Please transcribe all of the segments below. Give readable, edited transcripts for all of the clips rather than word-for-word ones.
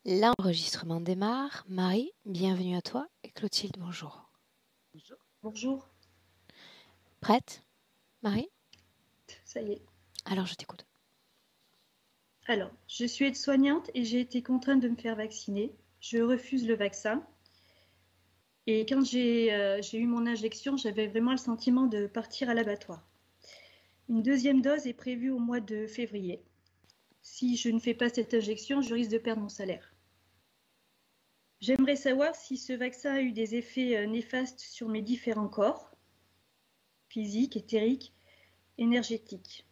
L'enregistrement démarre. Marie, bienvenue à toi. Et Clotilde, bonjour. Bonjour. Bonjour. Prête, Marie? Ça y est. Alors, je t'écoute. Alors, je suis aide-soignante et j'ai été contrainte de me faire vacciner. Je refuse le vaccin. Et quand j'ai eu mon injection, j'avais vraiment le sentiment de partir à l'abattoir. Une deuxième dose est prévue au mois de février. Si je ne fais pas cette injection, je risque de perdre mon salaire. J'aimerais savoir si ce vaccin a eu des effets néfastes sur mes différents corps, physiques, éthériques, énergétiques.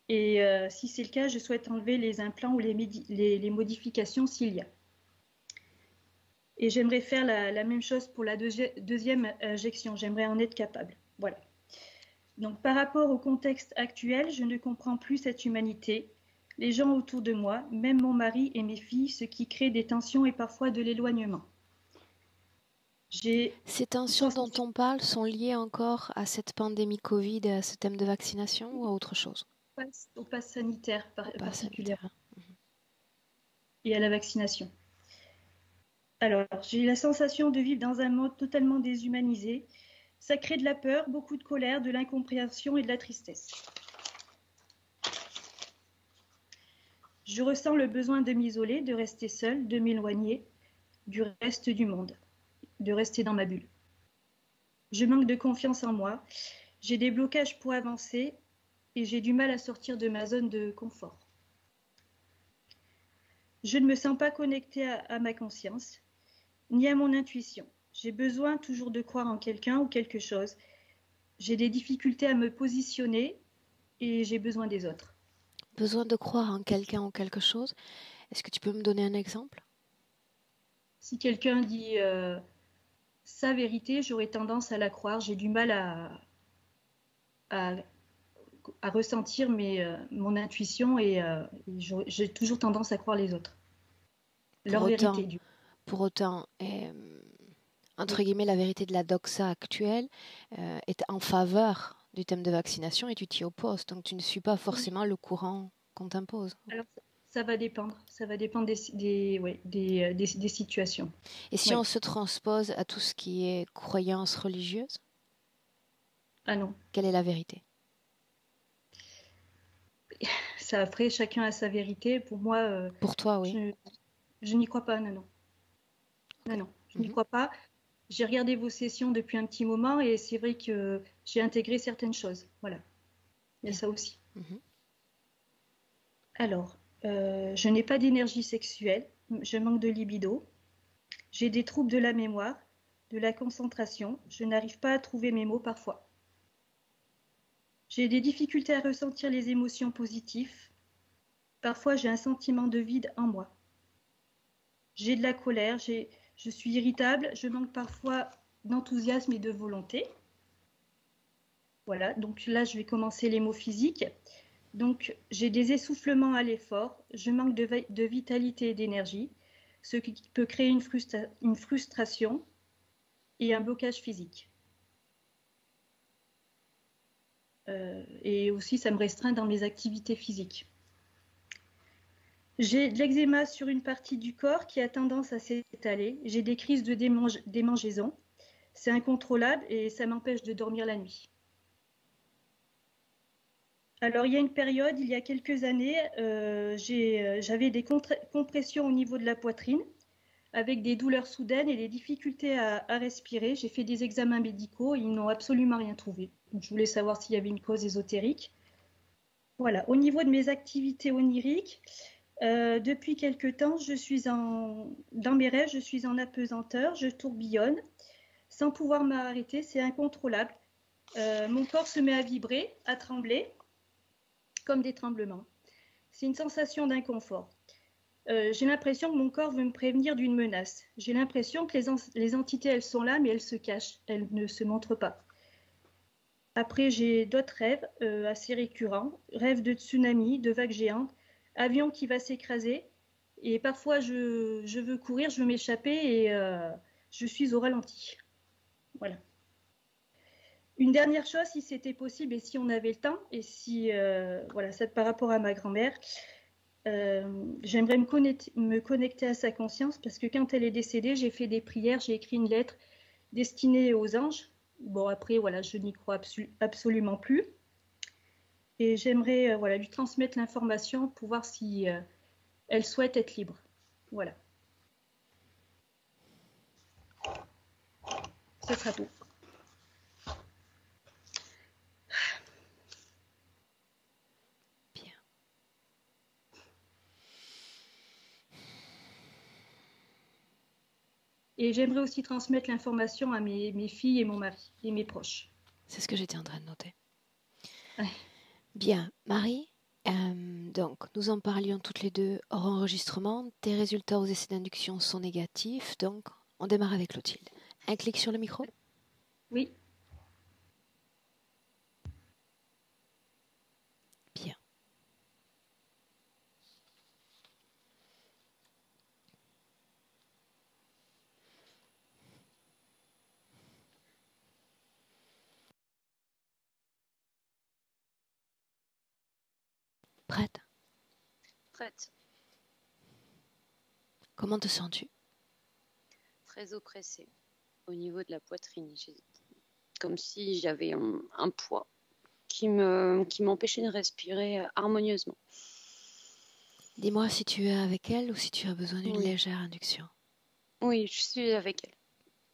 Et si c'est le cas, je souhaite enlever les implants ou les modifications s'il y a. Et j'aimerais faire la même chose pour la deuxième injection. J'aimerais en être capable. Voilà. Donc, par rapport au contexte actuel, je ne comprends plus cette humanité, les gens autour de moi, même mon mari et mes filles, ce qui crée des tensions et parfois de l'éloignement. Ces tensions dont on parle sont liées encore à cette pandémie Covid et à ce thème de vaccination ou à autre chose? Au pass sanitaire particulièrement et à la vaccination. Alors, j'ai la sensation de vivre dans un monde totalement déshumanisé. Ça crée de la peur, beaucoup de colère, de l'incompréhension et de la tristesse. Je ressens le besoin de m'isoler, de rester seule, de m'éloigner du reste du monde, de rester dans ma bulle. Je manque de confiance en moi, j'ai des blocages pour avancer et j'ai du mal à sortir de ma zone de confort. Je ne me sens pas connectée à ma conscience, ni à mon intuition. J'ai besoin toujours de croire en quelqu'un ou quelque chose. J'ai des difficultés à me positionner et j'ai besoin des autres. Besoin de croire en quelqu'un ou quelque chose? Est-ce que tu peux me donner un exemple? Si quelqu'un dit sa vérité, j'aurais tendance à la croire. J'ai du mal à ressentir mon intuition et j'ai toujours tendance à croire les autres. Leur vérité. Pour autant, entre guillemets, la vérité de la doxa actuelle est en faveur du thème de vaccination et tu t'y opposes. Donc tu ne suis pas forcément le courant qu'on t'impose. Alors, ça va dépendre des situations. Et si on se transpose à tout ce qui est croyance religieuse? Ah non. Quelle est la vérité? Ça, après, chacun a sa vérité. Pour moi, pour toi, oui. Je n'y crois pas, non, non. Okay. Non, non, je n'y crois pas. J'ai regardé vos sessions depuis un petit moment et c'est vrai que j'ai intégré certaines choses. Voilà. Il y a ça aussi. Alors, je n'ai pas d'énergie sexuelle, je manque de libido, j'ai des troubles de la mémoire, de la concentration, je n'arrive pas à trouver mes mots parfois. J'ai des difficultés à ressentir les émotions positives, parfois j'ai un sentiment de vide en moi. J'ai de la colère, je suis irritable, je manque parfois d'enthousiasme et de volonté. Voilà, donc là je vais commencer les mots physiques. Donc, j'ai des essoufflements à l'effort, je manque de vitalité et d'énergie, ce qui peut créer une frustration et un blocage physique. Et aussi, ça me restreint dans mes activités physiques. J'ai de l'eczéma sur une partie du corps qui a tendance à s'étaler. J'ai des crises de démangeaison. C'est incontrôlable et ça m'empêche de dormir la nuit. Alors, il y a une période, il y a quelques années, j'avais des compressions au niveau de la poitrine avec des douleurs soudaines et des difficultés à respirer. J'ai fait des examens médicaux et ils n'ont absolument rien trouvé. Donc, je voulais savoir s'il y avait une cause ésotérique. Voilà. Au niveau de mes activités oniriques, depuis quelque temps, dans mes rêves, je suis en apesanteur, je tourbillonne sans pouvoir m'arrêter, c'est incontrôlable. Mon corps se met à vibrer, à trembler, comme des tremblements. C'est une sensation d'inconfort. J'ai l'impression que mon corps veut me prévenir d'une menace. J'ai l'impression que les entités, elles sont là, mais elles se cachent, elles ne se montrent pas. Après, j'ai d'autres rêves assez récurrents, rêves de tsunami, de vagues géantes, avion qui va s'écraser, et parfois je veux courir, je veux m'échapper, et je suis au ralenti. Voilà. Une dernière chose, si c'était possible, et si on avait le temps, et si, voilà, ça par rapport à ma grand-mère, J'aimerais me connecter à sa conscience parce que quand elle est décédée, j'ai fait des prières, j'ai écrit une lettre destinée aux anges. Bon, après, voilà, je n'y crois absolument plus. Et j'aimerais voilà, lui transmettre l'information pour voir si elle souhaite être libre. Voilà. Ce sera tout. Bien. Et j'aimerais aussi transmettre l'information à mes filles et mon mari et mes proches. C'est ce que j'étais en train de noter. Ouais. Bien, Marie, donc nous en parlions toutes les deux hors enregistrement. Tes résultats aux essais d'induction sont négatifs, donc on démarre avec Clotilde. Un clic sur le micro. Oui. Bien. Prête? Prête. Comment te sens-tu? Très oppressée au niveau de la poitrine. Comme si j'avais un poids qui m'empêchait de respirer harmonieusement. Dis-moi si tu es avec elle ou si tu as besoin d'une Oui. légère induction. Oui, je suis avec elle.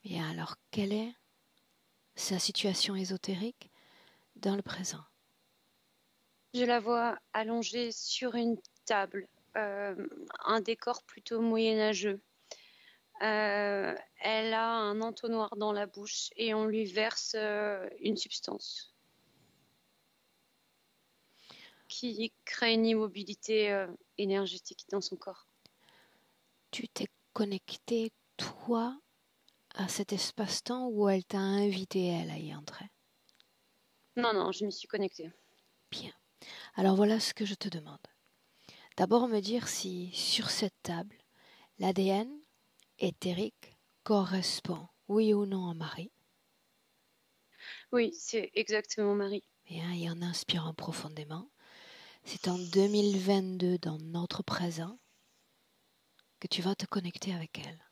Bien, alors quelle est sa situation ésotérique dans le présent? Je la vois allongée sur une table, un décor plutôt moyenâgeux. Elle a un entonnoir dans la bouche et on lui verse une substance qui crée une immobilité énergétique dans son corps. Tu t'es connecté, toi, à cet espace-temps où elle t'a invité, elle, à y entrer? Non, je m'y suis connectée. Bien. Alors voilà ce que je te demande. D'abord me dire si, sur cette table, l'ADN éthérique correspond, oui ou non, à Marie. Oui, c'est exactement Marie. Bien, et en inspirant profondément, c'est en 2022, dans notre présent, que tu vas te connecter avec elle.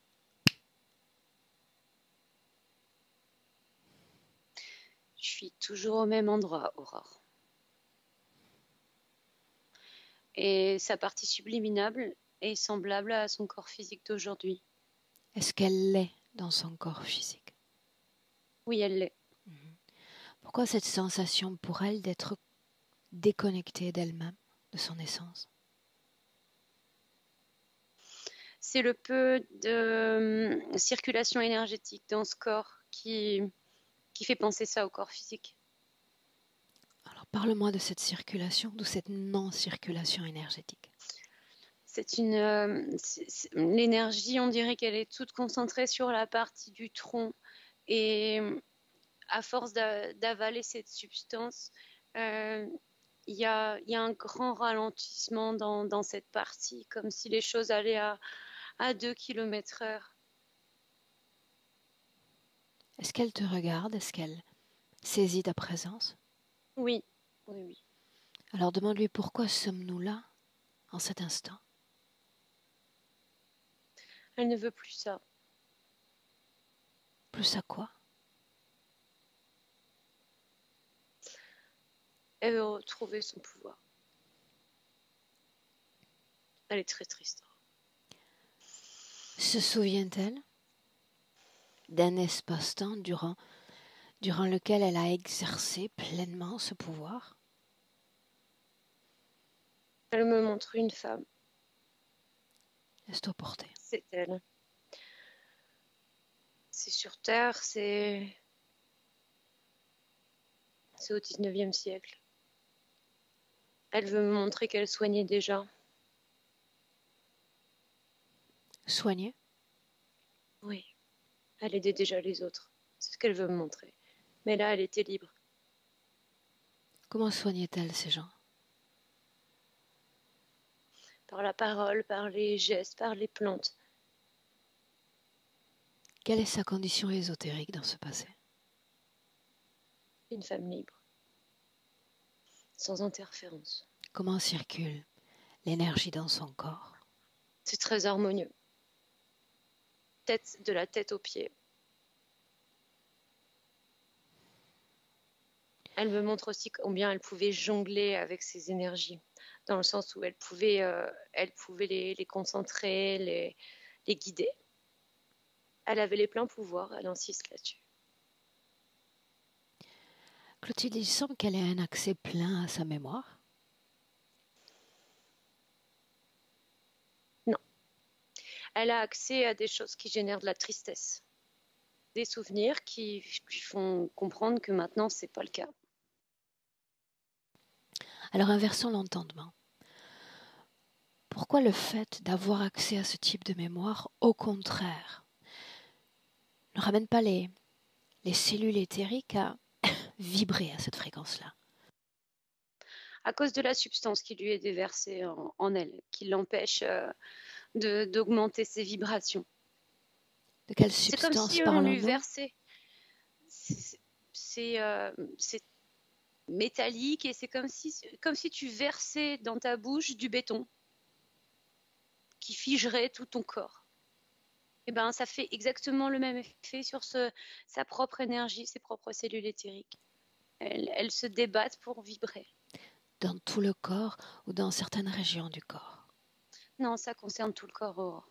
Je suis toujours au même endroit, Aurore. Et sa partie subliminable est semblable à son corps physique d'aujourd'hui. Est-ce qu'elle l'est dans son corps physique? Oui, elle l'est. Pourquoi cette sensation pour elle d'être déconnectée d'elle-même, de son essence? C'est le peu de circulation énergétique dans ce corps qui fait penser ça au corps physique. Alors parle-moi de cette circulation, de cette non-circulation énergétique. L'énergie, on dirait qu'elle est toute concentrée sur la partie du tronc. Et à force d'avaler cette substance, il y a un grand ralentissement dans cette partie, comme si les choses allaient à 2 km/h. Est-ce qu'elle te regarde? Est-ce qu'elle saisit ta présence? Oui. Alors demande-lui pourquoi sommes-nous là, en cet instant? Elle ne veut plus ça. Plus à quoi? Elle veut retrouver son pouvoir. Elle est très triste. Se souvient-elle d'un espace-temps durant lequel elle a exercé pleinement ce pouvoir? Elle me montre une femme. Laisse-toi porter. C'est elle. C'est sur Terre, c'est au 19e siècle. Elle veut me montrer qu'elle soignait déjà. Soigner? Oui, elle aidait déjà les autres. C'est ce qu'elle veut me montrer. Mais là, elle était libre. Comment soignait-elle ces gens? Par la parole, par les gestes, par les plantes. Quelle est sa condition ésotérique dans ce passé? Une femme libre. Sans interférence. Comment circule l'énergie dans son corps. C'est très harmonieux. De la tête aux pieds. Elle me montre aussi combien elle pouvait jongler avec ses énergies, dans le sens où elle pouvait les concentrer, les guider. Elle avait les pleins pouvoirs, elle insiste là-dessus. Clotilde, il semble qu'elle ait un accès plein à sa mémoire. Non. Elle a accès à des choses qui génèrent de la tristesse. Des souvenirs qui lui font comprendre que maintenant, ce n'est pas le cas. Alors inversons l'entendement. Pourquoi le fait d'avoir accès à ce type de mémoire, au contraire, ne ramène pas les cellules éthériques à vibrer à cette fréquence-là? À cause de la substance qui lui est déversée en elle, qui l'empêche d'augmenter ses vibrations. De quelle substance parlons-nous? C'est comme si on lui versait. C'est métallique et c'est comme si tu versais dans ta bouche du béton qui figerait tout ton corps. Et ben, ça fait exactement le même effet sur sa propre énergie, ses propres cellules éthériques. Elles se débattent pour vibrer. Dans tout le corps ou dans certaines régions du corps? Non, ça concerne tout le corps, Aurore.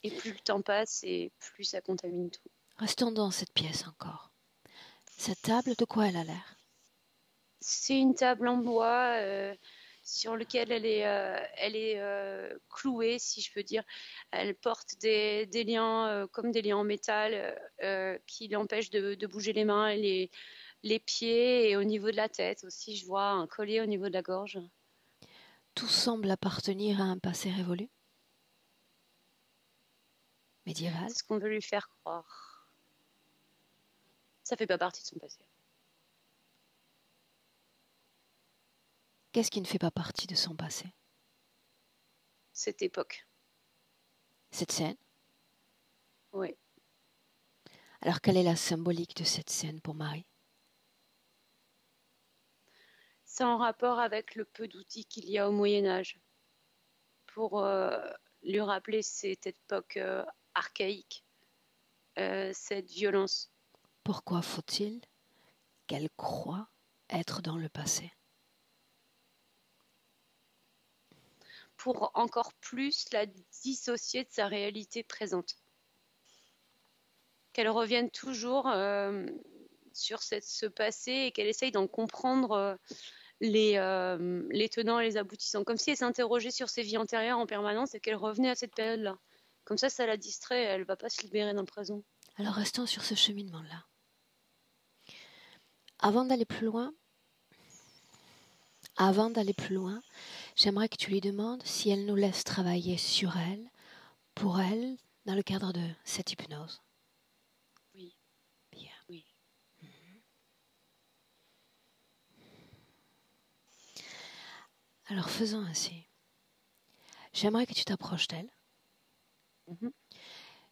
Et plus le temps passe et plus ça contamine tout. Restons dans cette pièce encore. Cette table, de quoi elle a l'air? C'est une table en bois sur laquelle elle est clouée, si je peux dire. Elle porte des liens comme des liens en métal qui l'empêchent de bouger les mains et les pieds, et au niveau de la tête aussi, je vois un collier au niveau de la gorge. Tout semble appartenir à un passé révolu? Médiéval? C'est ce qu'on veut lui faire croire. Ça fait pas partie de son passé. Qu'est-ce qui ne fait pas partie de son passé? Cette époque. Cette scène? Oui. Alors quelle est la symbolique de cette scène pour Marie? C'est en rapport avec le peu d'outils qu'il y a au Moyen-Âge pour lui rappeler cette époque archaïque, cette violence. Pourquoi faut-il qu'elle croie être dans le passé? Pour encore plus la dissocier de sa réalité présente. Qu'elle revienne toujours sur ce passé et qu'elle essaye d'en comprendre les tenants et les aboutissants. Comme si elle s'interrogeait sur ses vies antérieures en permanence et qu'elle revenait à cette période-là. Comme ça la distrait, elle ne va pas se libérer dans le présent. Alors restons sur ce cheminement-là. Avant d'aller plus loin, j'aimerais que tu lui demandes si elle nous laisse travailler sur elle, pour elle, dans le cadre de cette hypnose. Oui. Bien. Oui. Alors faisons ainsi. J'aimerais que tu t'approches d'elle.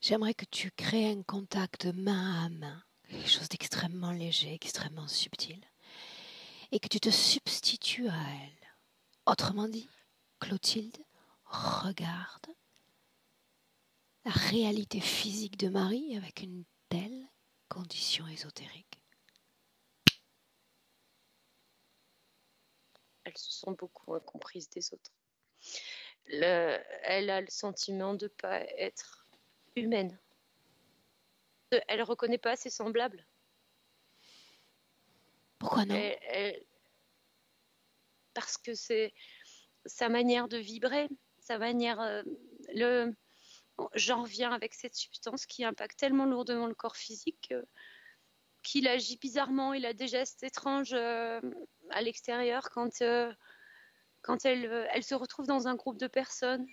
J'aimerais que tu crées un contact main à main, quelque chose d'extrêmement léger, extrêmement subtil, et que tu te substitues à elle. Autrement dit, Clotilde regarde la réalité physique de Marie avec une telle condition ésotérique. Elles se sont beaucoup incomprises des autres. Elle a le sentiment de ne pas être humaine. Elle ne reconnaît pas ses semblables. Pourquoi non? Parce que c'est sa manière de vibrer, sa manière... J'en reviens avec cette substance qui impacte tellement lourdement le corps physique qu'il agit bizarrement. Il a des gestes étranges à l'extérieur quand elle se retrouve dans un groupe de personnes.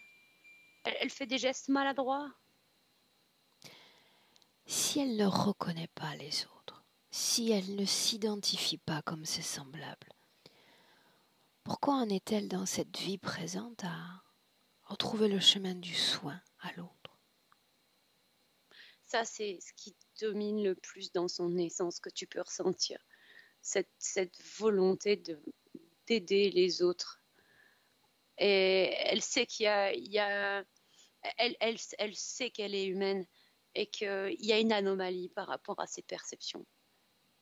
Elle fait des gestes maladroits. Si elle ne reconnaît pas les autres, si elle ne s'identifie pas comme ses semblables, pourquoi en est-elle dans cette vie présente à retrouver le chemin du soin à l'autre? Ça, c'est ce qui domine le plus dans son essence que tu peux ressentir. Cette volonté d'aider les autres Et elle sait elle sait qu'elle est humaine et qu'il y a une anomalie par rapport à ses perceptions.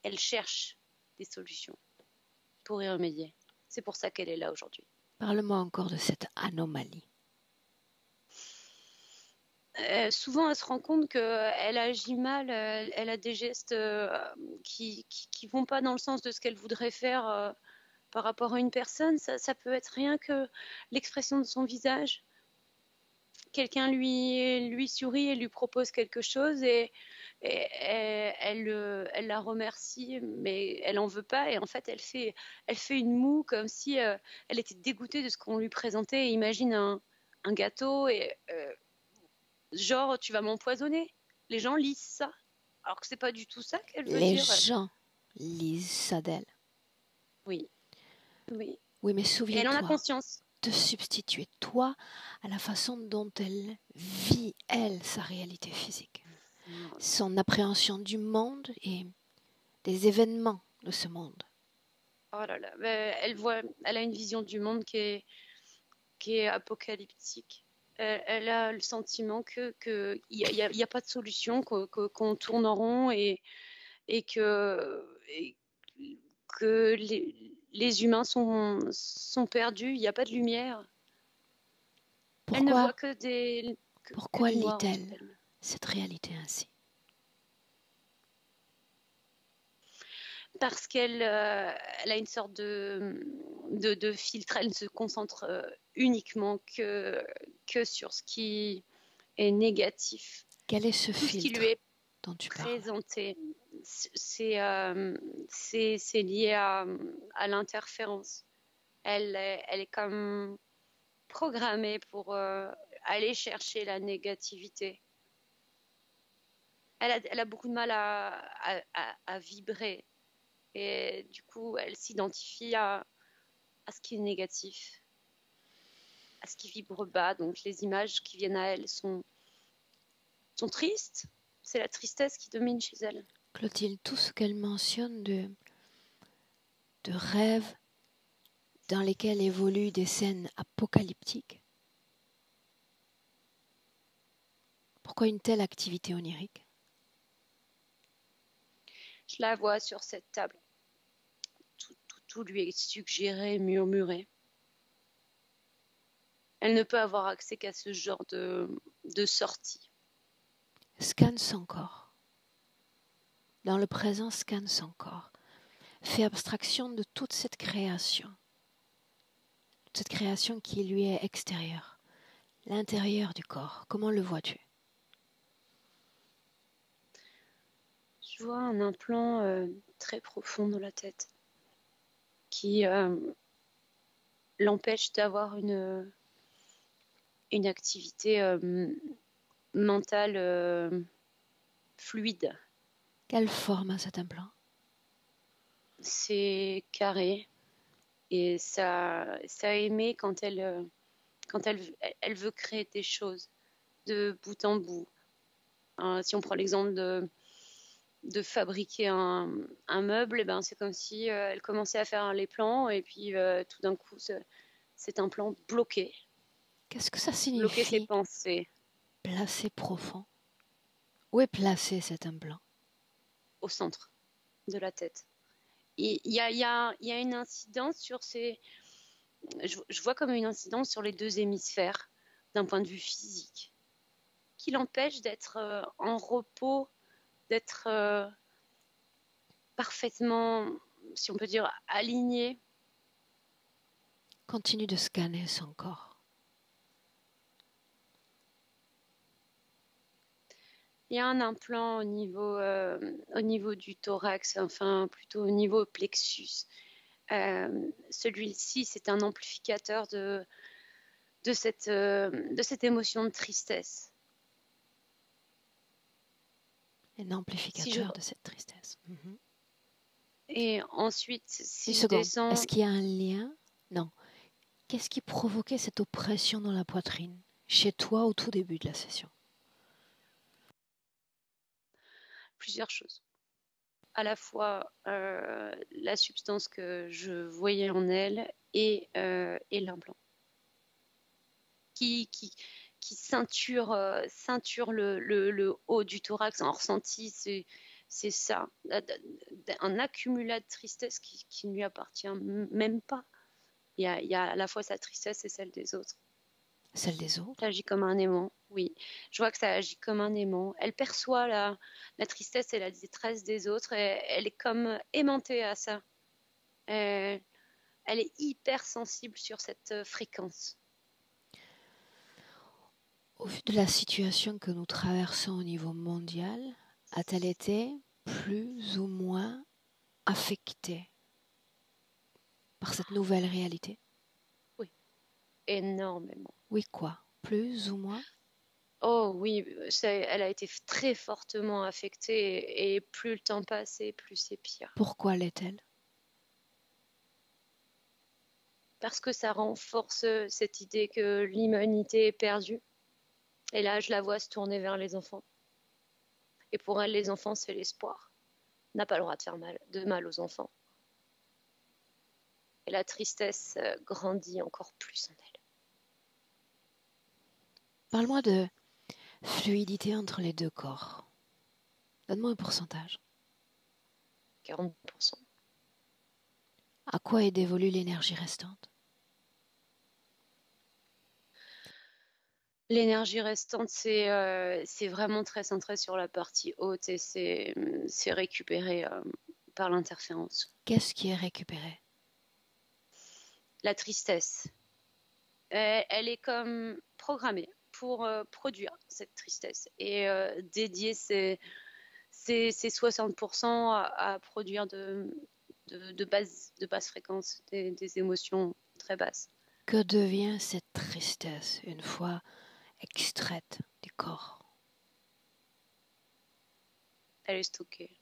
Elle cherche des solutions pour y remédier. C'est pour ça qu'elle est là aujourd'hui. Parle-moi encore de cette anomalie. Souvent, elle se rend compte qu'elle agit mal, elle a des gestes qui vont pas dans le sens de ce qu'elle voudrait faire par rapport à une personne. Ça peut être rien que l'expression de son visage. Quelqu'un lui sourit et lui propose quelque chose et elle la remercie, mais elle en veut pas. Et en fait, elle fait une moue comme si elle était dégoûtée de ce qu'on lui présentait. Et imagine un gâteau et genre, tu vas m'empoisonner. Les gens lisent ça, alors que c'est pas du tout ça qu'elle veut Les dire. gens lisent ça d'elle. Oui, oui. Oui, mais Et elle en a souviens-toi, conscience. te substituer toi à la façon dont elle vit, elle, sa réalité physique. Son appréhension du monde et des événements de ce monde. Oh là là, elle a une vision du monde qui est apocalyptique. Elle a le sentiment que y a pas de solution, qu'on tourne en rond et que les humains sont perdus. Il n'y a pas de lumière. Elle ne voit que Pourquoi du noir autour lit-elle d'elle. cette réalité ainsi? Parce qu'elle elle a une sorte de filtre. Elle ne se concentre uniquement que sur ce qui est négatif. Quel est ce Tout ce qui filtre lui est dont tu parles? présenté, c'est lié à l'interférence. Elle est comme programmée pour aller chercher la négativité. Elle a beaucoup de mal à vibrer. Et du coup, elle s'identifie à ce qui est négatif, à ce qui vibre bas. Donc les images qui viennent à elle sont tristes. C'est la tristesse qui domine chez elle. Clotilde, tout ce qu'elle mentionne de rêves dans lesquels évoluent des scènes apocalyptiques, pourquoi une telle activité onirique? Je la vois sur cette table. Tout lui est suggéré, murmuré. Elle ne peut avoir accès qu'à ce genre de sortie. Scanne son corps. Dans le présent, scanne son corps. Fais abstraction de toute cette création qui lui est extérieure. L'intérieur du corps, comment le vois-tu? Je vois un implant très profond dans la tête qui l'empêche d'avoir une activité mentale fluide. Quelle forme a cet implant? C'est carré et ça émet quand elle veut créer des choses de bout en bout. Si on prend l'exemple de fabriquer un meuble, c'est comme si elle commençait à faire les plans et puis tout d'un coup c'est un plan bloqué. Qu'est-ce que ça Bloquer ses signifie? pensées. Placé profond. Où est placé cet implant? Au centre de la tête. Il y a une incidence sur je vois comme une incidence sur les deux hémisphères d'un point de vue physique qui l'empêche d'être en repos, d'être parfaitement, si on peut dire, aligné. Continue de scanner son corps. Il y a un implant au niveau du thorax, enfin plutôt au niveau plexus. Celui-ci, c'est un amplificateur de cette émotion de tristesse. Un amplificateur de cette tristesse. Et ensuite, si je seconde. descends... Est-ce qu'il y a un lien? Non. Qu'est-ce qui provoquait cette oppression dans la poitrine chez toi au tout début de la session? Plusieurs choses. À la fois la substance que je voyais en elle et l'implant. qui ceinture le haut du thorax en ressenti. C'est ça, un accumulat de tristesse qui ne lui appartient même pas. Il y a à la fois sa tristesse et celle des autres. Celle des autres? Ça agit comme un aimant, oui. Je vois que ça agit comme un aimant. Elle perçoit la tristesse et la détresse des autres et elle est comme aimantée à ça. Elle est hyper sensible sur cette fréquence. Au vu de la situation que nous traversons au niveau mondial, a-t-elle été plus ou moins affectée par cette nouvelle réalité? Oui, énormément. Oui, quoi? Plus ou moins? Oh oui, elle a été très fortement affectée et plus le temps passe et plus c'est pire. Pourquoi l'est-elle? Parce que ça renforce cette idée que l'humanité est perdue. Et là, je la vois se tourner vers les enfants. Et pour elle, les enfants, c'est l'espoir. On n'a pas le droit de faire de mal aux enfants. Et la tristesse grandit encore plus en elle. Parle-moi de fluidité entre les deux corps. Donne-moi un pourcentage. 40%. À quoi est dévolue l'énergie restante? L'énergie restante, c'est vraiment très centré sur la partie haute et c'est récupéré par l'interférence. Qu'est-ce qui est récupéré? La tristesse. Elle est comme programmée pour produire cette tristesse et dédier ces 60% à produire de basse fréquence, des émotions très basses. Que devient cette tristesse une fois extraite du corps? Elle est stockée.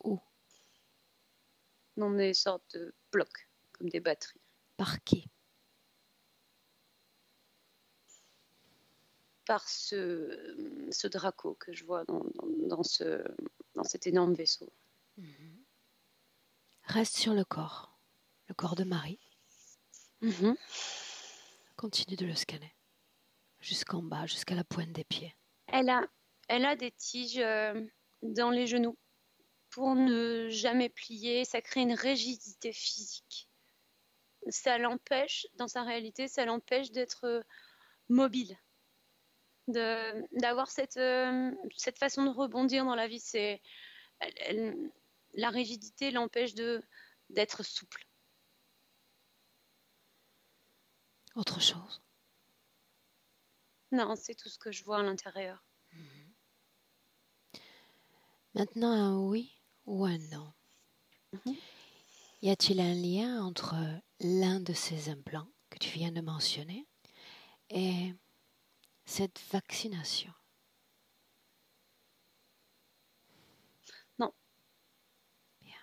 Où? Dans des sortes de blocs, comme des batteries. Par qui? Par ce Draco que je vois dans cet énorme vaisseau. Reste sur le corps de Marie. Continue de le scanner jusqu'en bas, jusqu'à la pointe des pieds. Elle a des tiges dans les genoux pour ne jamais plier. Ça crée une rigidité physique. Ça l'empêche, dans sa réalité, ça l'empêche d'être mobile, d'avoir cette façon de rebondir dans la vie. La rigidité l'empêche d'être souple. Autre chose? Non, c'est tout ce que je vois à l'intérieur. Maintenant, un oui ou un non? Y a-t-il un lien entre l'un de ces implants que tu viens de mentionner et cette vaccination? Non. Bien.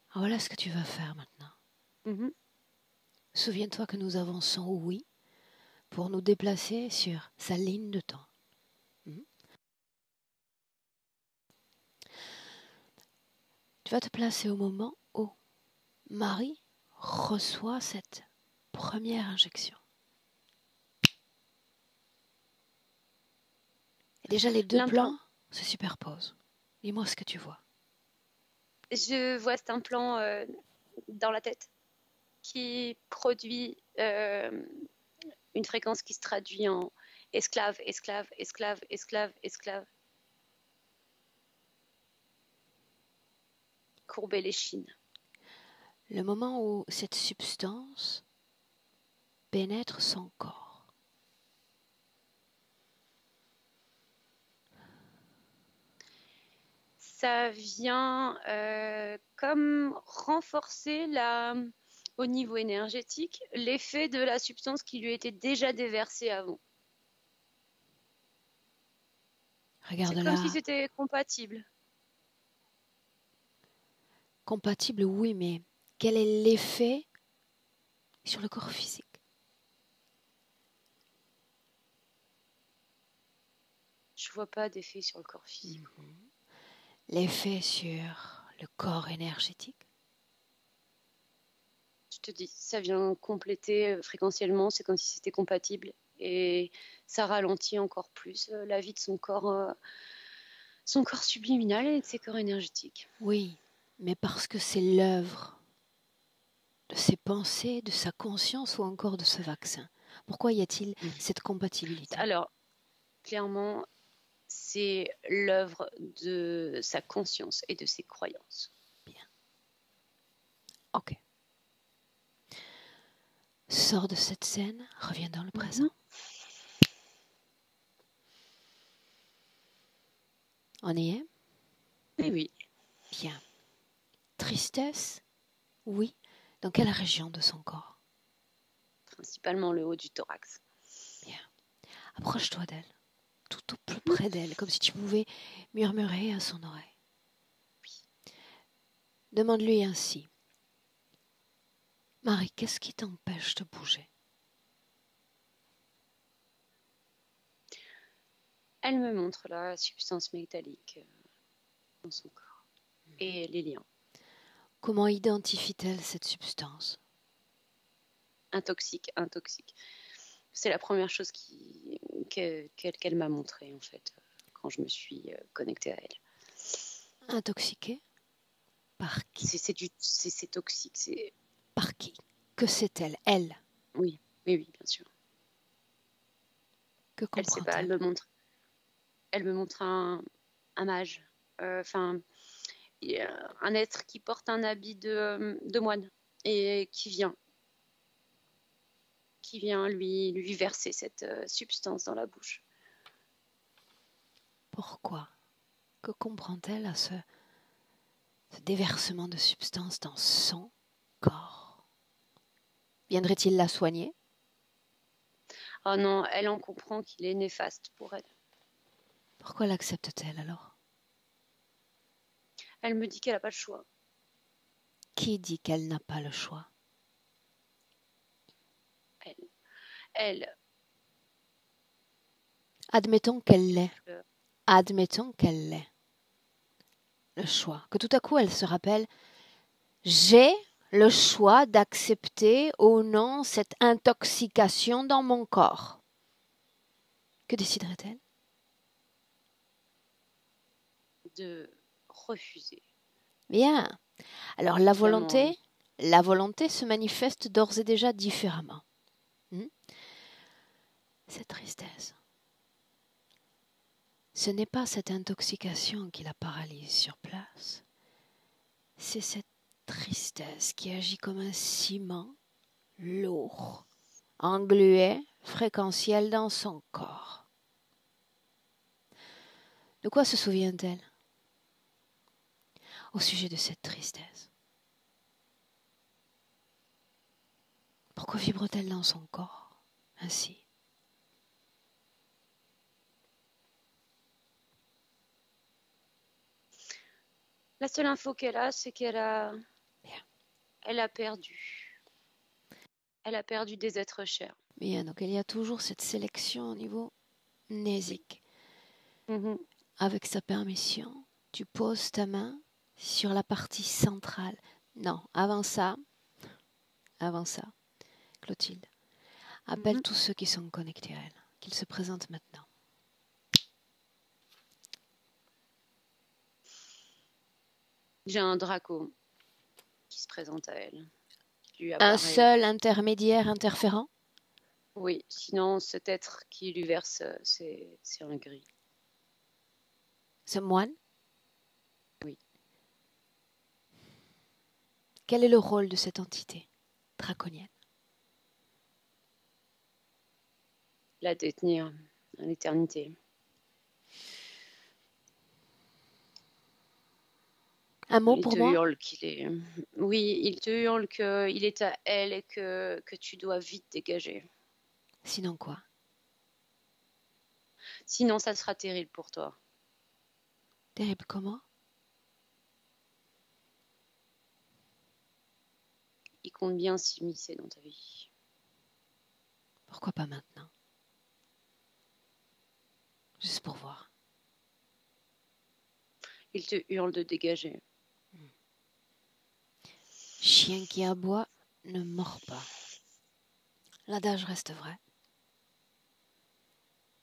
Alors voilà ce que tu vas faire maintenant. Souviens-toi que nous avançons oui pour nous déplacer sur sa ligne de temps. Tu vas te placer au moment où Marie reçoit cette première injection. Et déjà, les deux plans se superposent. Dis-moi ce que tu vois. Je vois cet implant dans la tête qui produit une fréquence qui se traduit en esclave, esclave, esclave, esclave, esclave. Courber l'échine. Le moment où cette substance pénètre son corps. Ça vient comme renforcer au niveau énergétique l'effet de la substance qui lui était déjà déversée avant. Regarde-la. C'est comme si c'était compatible. Compatible, oui, mais quel est l'effet sur le corps physique? Je vois pas d'effet sur le corps physique. L'effet sur le corps énergétique? Tout te dis, ça vient compléter fréquentiellement, c'est comme si c'était compatible et ça ralentit encore plus la vie de son corps subliminal et de ses corps énergétiques. Oui, mais parce que c'est l'œuvre de ses pensées, de sa conscience ou encore de ce vaccin. Pourquoi y a-t-il cette compatibilité? Alors, clairement, c'est l'œuvre de sa conscience et de ses croyances. Bien. Ok. Sors de cette scène, reviens dans le présent. On y est? Oui. Bien. Tristesse? Oui. Dans quelle région de son corps? Principalement le haut du thorax. Bien. Approche-toi d'elle, tout au plus près d'elle, comme si tu pouvais murmurer à son oreille. Oui. Demande-lui ainsi. Marie, qu'est-ce qui t'empêche de bouger? Elle me montre la substance métallique dans son corps et les liens. Comment identifie-t-elle cette substance? Intoxique. C'est la première chose qu'elle m'a montrée, en fait, quand je me suis connectée à elle. Intoxiquée? Par qui? C'est toxique. Par qui? Que sait-elle? Elle? Oui, bien sûr. Que Elle sait pas, comprend-elle? elle me montre un mage. Enfin, un être qui porte un habit de moine et qui vient lui verser cette substance dans la bouche. Pourquoi? Que comprend-elle à ce déversement de substance dans son corps? Viendrait-il la soigner? Oh non, elle en comprend qu'il est néfaste pour elle. Pourquoi l'accepte-t-elle alors? Elle me dit qu'elle n'a pas le choix. Qui dit qu'elle n'a pas le choix? Elle. Admettons qu'elle l'ait. Admettons qu'elle l'ait. Le choix. Que tout à coup elle se rappelle, j'ai le choix d'accepter ou non cette intoxication dans mon corps. Que déciderait-elle? De refuser. Bien. Alors la volonté se manifeste d'ores et déjà différemment. Cette tristesse. Ce n'est pas cette intoxication qui la paralyse sur place. C'est cette tristesse qui agit comme un ciment lourd, englué, fréquentiel dans son corps. De quoi se souvient-elle au sujet de cette tristesse? Pourquoi vibre-t-elle dans son corps ainsi? La seule info qu'elle a, c'est qu'elle a perdu. Elle a perdu des êtres chers. Bien, donc il y a toujours cette sélection au niveau nésique. Avec sa permission, tu poses ta main sur la partie centrale. Non, avant ça, Clotilde, appelle tous ceux qui sont connectés à elle, qu'ils se présentent maintenant. J'ai un Draco qui se présente à elle. Un seul intermédiaire interférent? Oui, sinon cet être qui lui verse, c'est un gris. Ce moine? Oui. Quel est le rôle de cette entité draconienne? La détenir à l'éternité. Un mot pour moi? Oui, il te hurle qu'il est à elle et que tu dois vite dégager. Sinon quoi? Sinon, ça sera terrible pour toi. Terrible comment? Il compte bien s'immiscer dans ta vie. Pourquoi pas maintenant? Juste pour voir. Il te hurle de dégager. Chien qui aboie ne mord pas. L'adage reste vrai.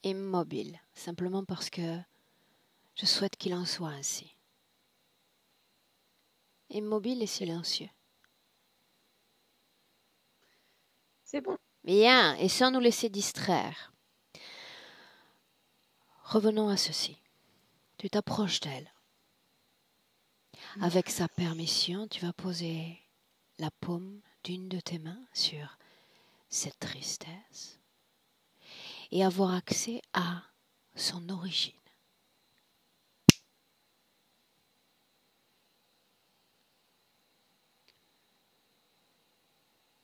Immobile, simplement parce que je souhaite qu'il en soit ainsi. Immobile et silencieux. C'est bon. Bien, et sans nous laisser distraire. Revenons à ceci. Tu t'approches d'elle. Avec sa permission, tu vas poser la paume d'une de tes mains sur cette tristesse et avoir accès à son origine.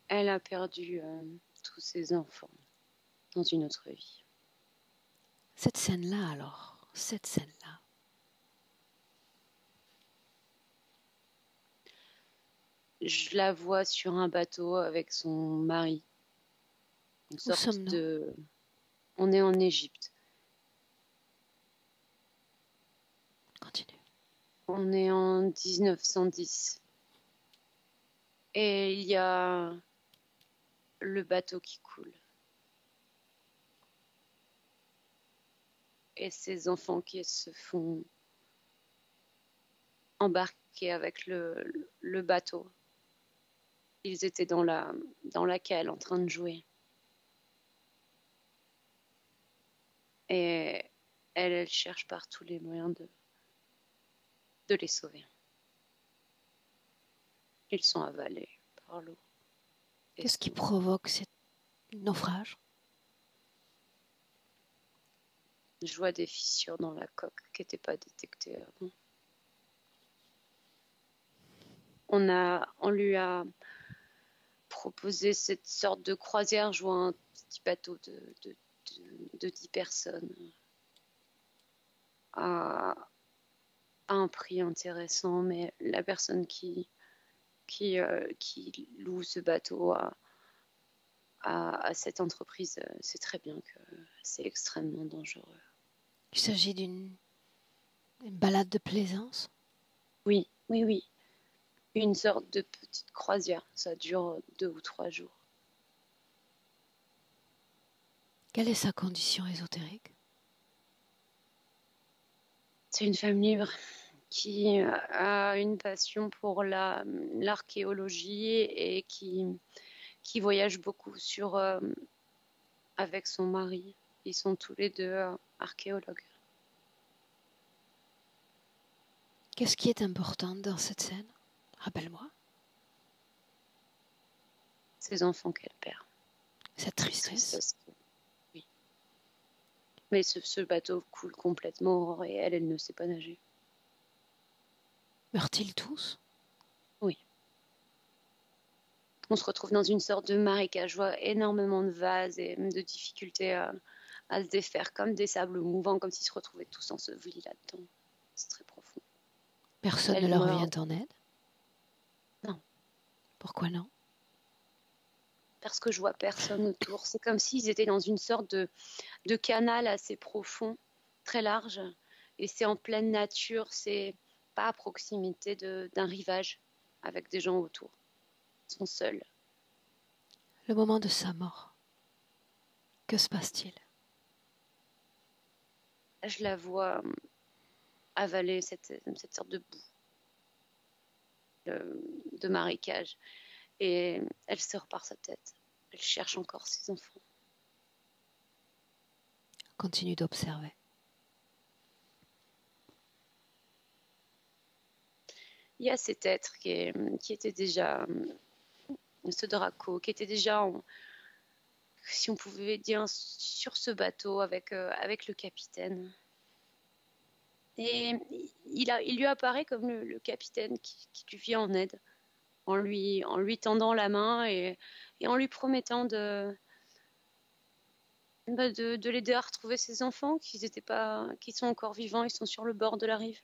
Elle a perdu tous ses enfants dans une autre vie. Cette scène-là alors, cette scène-là. Je la vois sur un bateau avec son mari. Une Où sorte sommes-nous? de... On est en Égypte. Continue. On est en 1910. Et il y a le bateau qui coule. Et ces enfants qui se font embarquer avec le bateau. Ils étaient dans la cale en train de jouer. Et elle cherche par tous les moyens de les sauver. Ils sont avalés par l'eau. Qu'est-ce qui provoque ce naufrage? Je vois des fissures dans la coque qui n'étaient pas détectées avant. On lui a proposé cette sorte de croisière. Je vois un petit bateau de 10 personnes à un prix intéressant, mais la personne qui loue ce bateau à cette entreprise sait très bien que c'est extrêmement dangereux. Il s'agit d'une balade de plaisance? Oui. Une sorte de petite croisière. Ça dure 2 ou 3 jours. Quelle est sa condition ésotérique? C'est une femme libre qui a une passion pour l'archéologie et qui voyage beaucoup avec son mari. Ils sont tous les deux archéologues. Qu'est-ce qui est important dans cette scène? Rappelle-moi. Ces enfants qu'elle perd. Cette tristesse. Oui. Mais ce bateau coule complètement et elle ne sait pas nager. Meurent-ils tous? Oui. On se retrouve dans une sorte de marécage. Je vois énormément de vases et de difficultés à se défaire, comme des sables mouvants, comme s'ils se retrouvaient tous ensevelis là-dedans. C'est très profond. Personne ne leur vient en aide? Non. Pourquoi non? Parce que je vois personne autour. C'est comme s'ils étaient dans une sorte de canal assez profond, très large. Et c'est en pleine nature, c'est pas à proximité d'un rivage avec des gens autour. Ils sont seuls. Le moment de sa mort, que se passe-t-il? Je la vois avaler cette sorte de boue, de marécage. Et elle sort par sa tête. Elle cherche encore ses enfants. Continue d'observer. Il y a cet être qui était déjà, ce Draco, qui était déjà, si on pouvait dire, sur ce bateau avec le capitaine. Et il lui apparaît comme le capitaine qui lui vient en aide, en lui tendant la main et en lui promettant de l'aider à retrouver ses enfants, qu'ils sont encore vivants, ils sont sur le bord de la rive.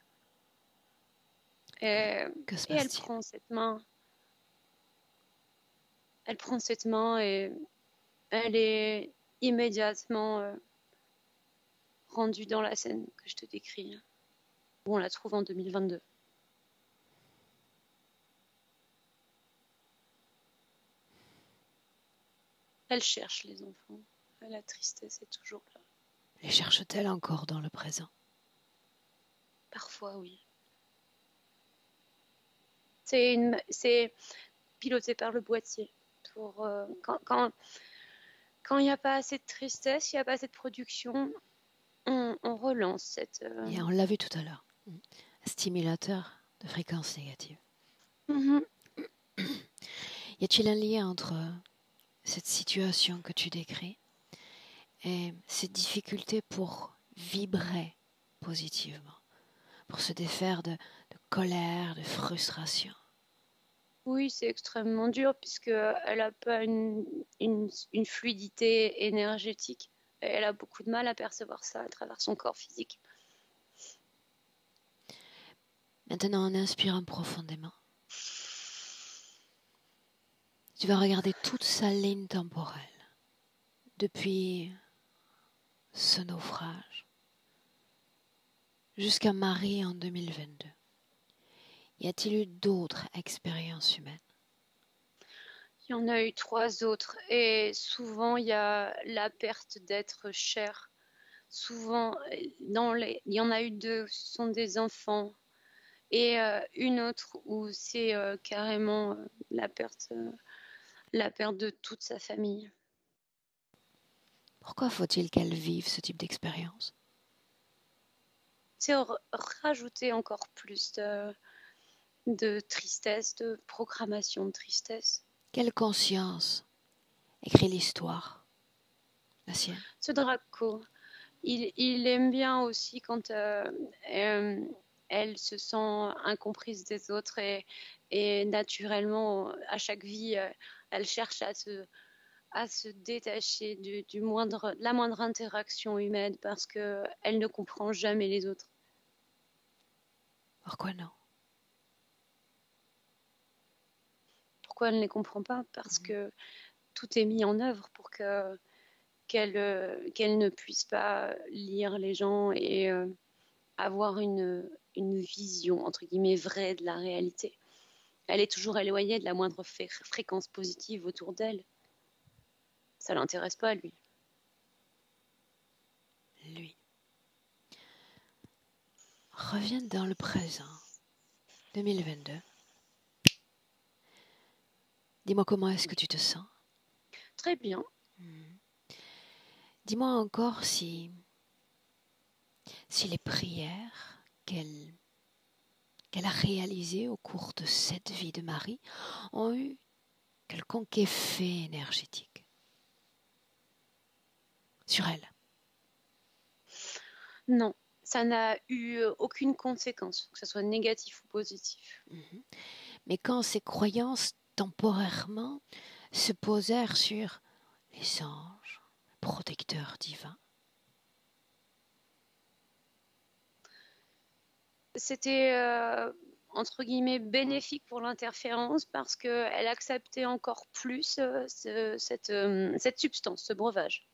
Et elle prend cette main. Elle prend cette main et elle est immédiatement rendue dans la scène que je te décris, où on la trouve en 2022. Elle cherche les enfants. La tristesse est toujours là. Les cherche-t-elle encore dans le présent? Parfois, oui. C'est piloté par le boîtier. Pour, quand il n'y a pas assez de tristesse, il n'y a pas assez de production, on relance cette... Et on l'a vu tout à l'heure. Stimulateur de fréquences négatives. Y a-t-il un lien entre cette situation que tu décris et cette difficulté pour vibrer positivement, pour se défaire de colère, de frustration? Oui, c'est extrêmement dur puisqu'elle n'a pas une fluidité énergétique. Elle a beaucoup de mal à percevoir ça à travers son corps physique. Maintenant, en inspirant profondément, tu vas regarder toute sa ligne temporelle depuis ce naufrage jusqu'à Marie en 2022. Y a-t-il eu d'autres expériences humaines? Il y en a eu 3 autres et souvent il y a la perte d'être cher. Souvent, il y en a eu 2, ce sont des enfants et une autre où c'est carrément la perte de toute sa famille. Pourquoi faut-il qu'elle vive ce type d'expérience? C'est rajouter encore plus de tristesse, de programmation de tristesse. Quelle conscience écrit l'histoire, la sienne? Ce Draco, il aime bien aussi quand elle se sent incomprise des autres et naturellement, à chaque vie, elle cherche à se détacher de la moindre interaction humaine parce qu'elle ne comprend jamais les autres. Pourquoi non? Pourquoi elle ne les comprend pas? Parce que tout est mis en œuvre pour qu'elle ne puisse pas lire les gens et avoir une vision, entre guillemets, vraie de la réalité. Elle est toujours éloignée de la moindre fréquence positive autour d'elle. Ça ne l'intéresse pas, lui. Lui. Reviens dans le présent, 2022. Dis-moi comment est-ce que tu te sens? Très bien. Dis-moi encore si les prières qu'elle a réalisées au cours de cette vie de Marie ont eu quelconque effet énergétique sur elle. Non, ça n'a eu aucune conséquence, que ce soit négatif ou positif. Mais quand ces croyances temporairement se posèrent sur les anges, protecteurs divins, c'était entre guillemets bénéfique pour l'interférence parce qu'elle acceptait encore plus cette substance, ce breuvage.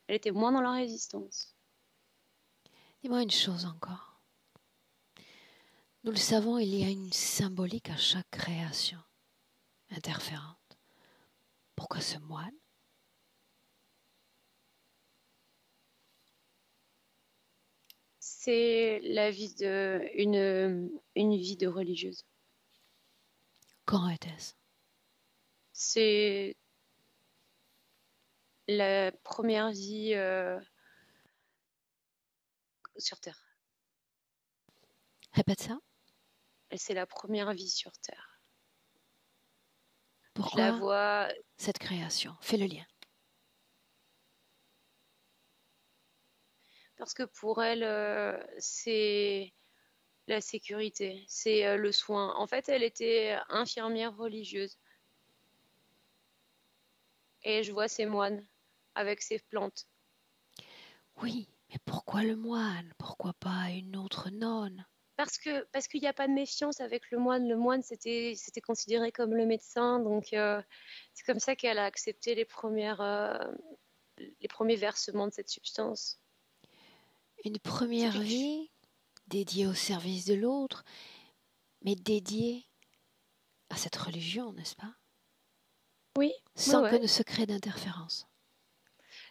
Elle était moins dans la résistance. Dis-moi une chose encore. Nous le savons, il y a une symbolique à chaque création interférente. Pourquoi ce moine? C'est la vie une vie de religieuse. Quand était-ce? C'est la première vie sur Terre. Répète ça. C'est la première vie sur Terre. Pourquoi je la vois... cette création? Fais le lien. Parce que pour elle, c'est la sécurité, c'est le soin. En fait, elle était infirmière religieuse. Et je vois ces moines avec ces plantes. Oui, mais pourquoi le moine? Pourquoi pas une autre nonne? Parce qu'il n'y a pas de méfiance avec le moine. Le moine, c'était considéré comme le médecin. Donc, c'est comme ça qu'elle a accepté les premiers versements de cette substance. Une première vie dédiée au service de l'autre, mais dédiée à cette religion, n'est-ce pas? Oui, sans ouais. que ne se crée d'interférence.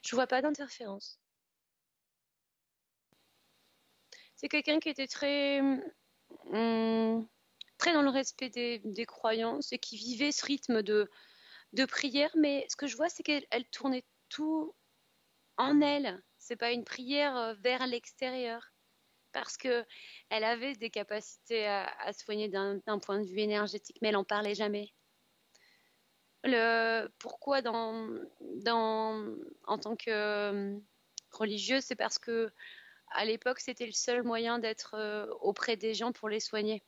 Je vois pas d'interférence. C'est quelqu'un qui était très dans le respect des croyances et qui vivait ce rythme de prière. Mais ce que je vois, c'est qu'elle tournait tout en elle. C'est pas une prière vers l'extérieur. Parce que elle avait des capacités à soigner d'un point de vue énergétique, mais elle n'en parlait jamais. Pourquoi en tant que religieuse, c'est parce que à l'époque, c'était le seul moyen d'être auprès des gens pour les soigner.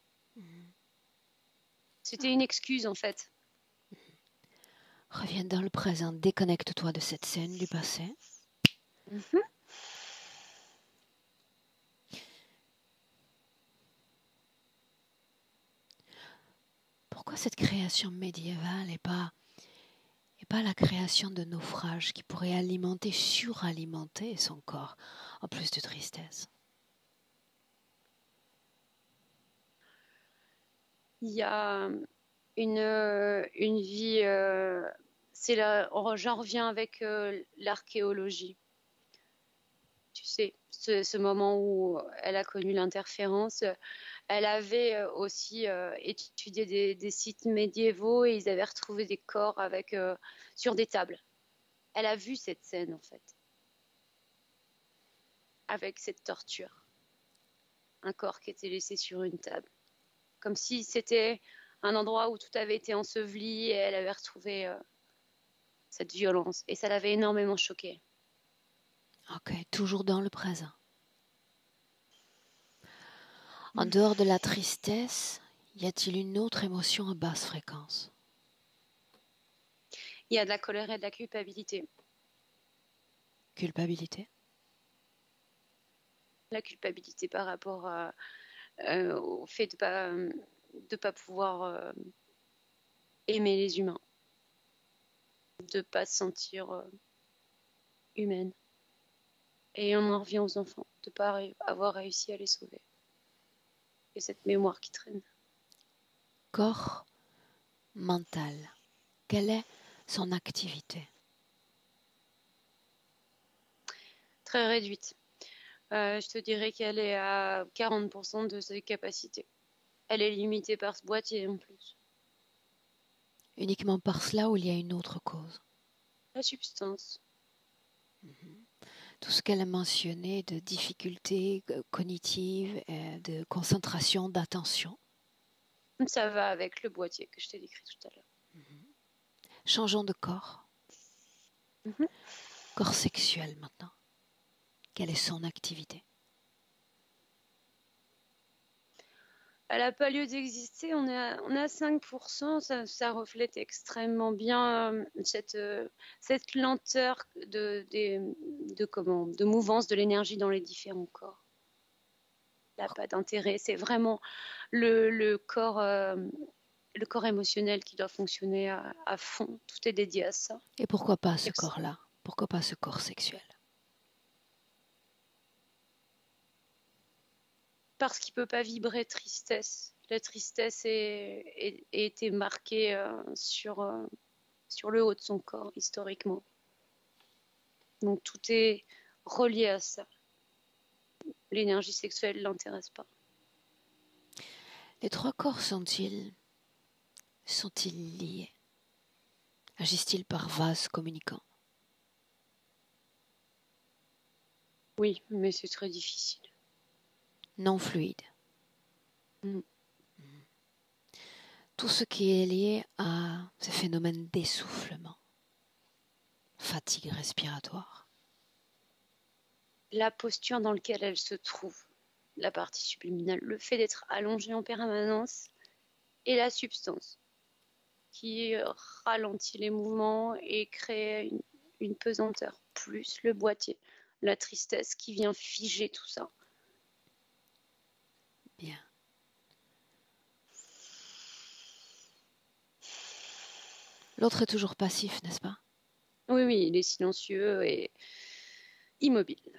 C'était une excuse, en fait. Reviens dans le présent, déconnecte-toi de cette scène du passé. Mhm. Pourquoi cette création médiévale et pas la création de naufrages qui pourraient alimenter, suralimenter son corps, en plus de tristesse? Il y a une vie. J'en reviens avec l'archéologie. Tu sais, ce moment où elle a connu l'interférence, elle avait aussi étudié des sites médiévaux et ils avaient retrouvé des corps sur des tables. Elle a vu cette scène, en fait, avec cette torture. Un corps qui était laissé sur une table. Comme si c'était un endroit où tout avait été enseveli et elle avait retrouvé cette violence. Et ça l'avait énormément choquée. Ok, toujours dans le présent. En dehors de la tristesse, y a-t-il une autre émotion à basse fréquence? Il y a de la colère et de la culpabilité. Culpabilité? La culpabilité par rapport au fait de pas pouvoir aimer les humains, de pas se sentir humaine. Et on en revient aux enfants, de pas avoir réussi à les sauver. Et cette mémoire qui traîne. Corps, mental. Quelle est son activité? Très réduite. Je te dirais qu'elle est à 40% de ses capacités. Elle est limitée par ce boîtier en plus. Uniquement par cela ou il y a une autre cause? La substance. Tout ce qu'elle a mentionné de difficultés cognitives, de concentration, d'attention. Ça va avec le boîtier que je t'ai décrit tout à l'heure. Changeons de corps. Mhm. Corps sexuel maintenant. Quelle est son activité? Elle n'a pas lieu d'exister, on est à 5%, ça reflète extrêmement bien cette lenteur de mouvance de l'énergie dans les différents corps. Elle n'a pas d'intérêt, c'est vraiment le corps émotionnel qui doit fonctionner à fond, tout est dédié à ça. Et pourquoi pas ce corps-là? Pourquoi pas ce corps sexuel? Parce qu'il ne peut pas vibrer tristesse. La tristesse a été marquée sur le haut de son corps, historiquement. Donc tout est relié à ça. L'énergie sexuelle ne l'intéresse pas. Les trois corps sont-ils liés? Agissent-ils par vases communicants? Oui, mais c'est très difficile. Non fluides. Mm. Tout ce qui est lié à ce phénomène d'essoufflement, fatigue respiratoire. La posture dans laquelle elle se trouve, la partie subliminale, le fait d'être allongée en permanence et la substance qui ralentit les mouvements et crée une pesanteur, plus le boîtier, la tristesse qui vient figer tout ça. Bien. L'autre est toujours passif, n'est-ce pas? Oui, oui, il est silencieux et immobile.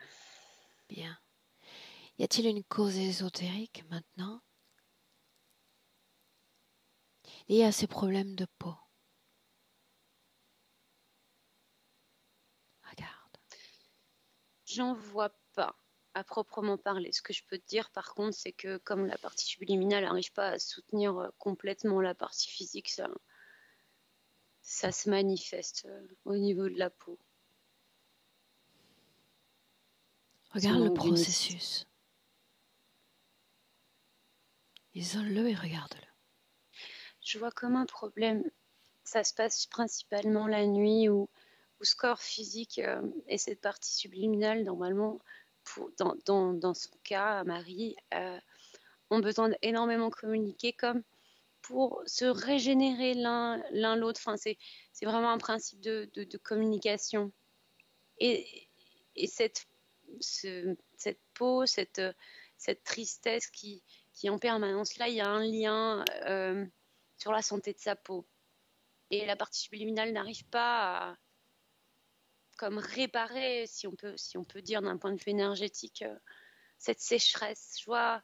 Bien. Y a-t-il une cause ésotérique maintenant liée à ces problèmes de peau? J'en vois pas à proprement parler. Ce que je peux te dire par contre, c'est que comme la partie subliminale n'arrive pas à soutenir complètement la partie physique, ça se manifeste au niveau de la peau. Regarde le processus. Isole-le et regarde-le. Je vois comme un problème. Ça se passe principalement la nuit où ce corps physique et cette partie subliminale, normalement, dans son cas, Marie, ont besoin d'énormément communiquer comme pour se régénérer l'un l'autre. Enfin, c'est vraiment un principe de communication. Et cette peau, cette tristesse qui est en permanence là, il y a un lien sur la santé de sa peau. Et la partie subliminale n'arrive pas à comme réparer, si on peut dire d'un point de vue énergétique, cette sécheresse. Je vois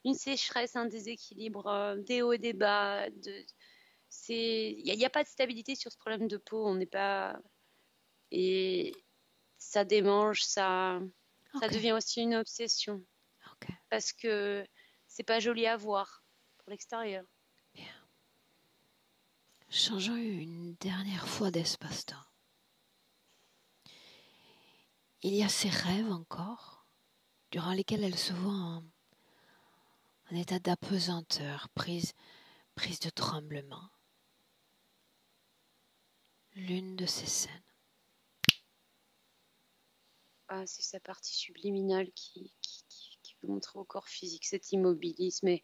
une sécheresse, un déséquilibre, des hauts et des bas. Il n'y a pas de stabilité sur ce problème de peau. On n'est pas... Et ça démange, ça devient aussi une obsession. Parce que c'est pas joli à voir pour l'extérieur. Bien. Changeons une dernière fois d'espace-temps. Il y a ces rêves encore, durant lesquels elle se voit en état d'apesanteur, prise de tremblement. L'une de ces scènes. Ah, c'est sa partie subliminale qui veut montrer au corps physique cet immobilisme et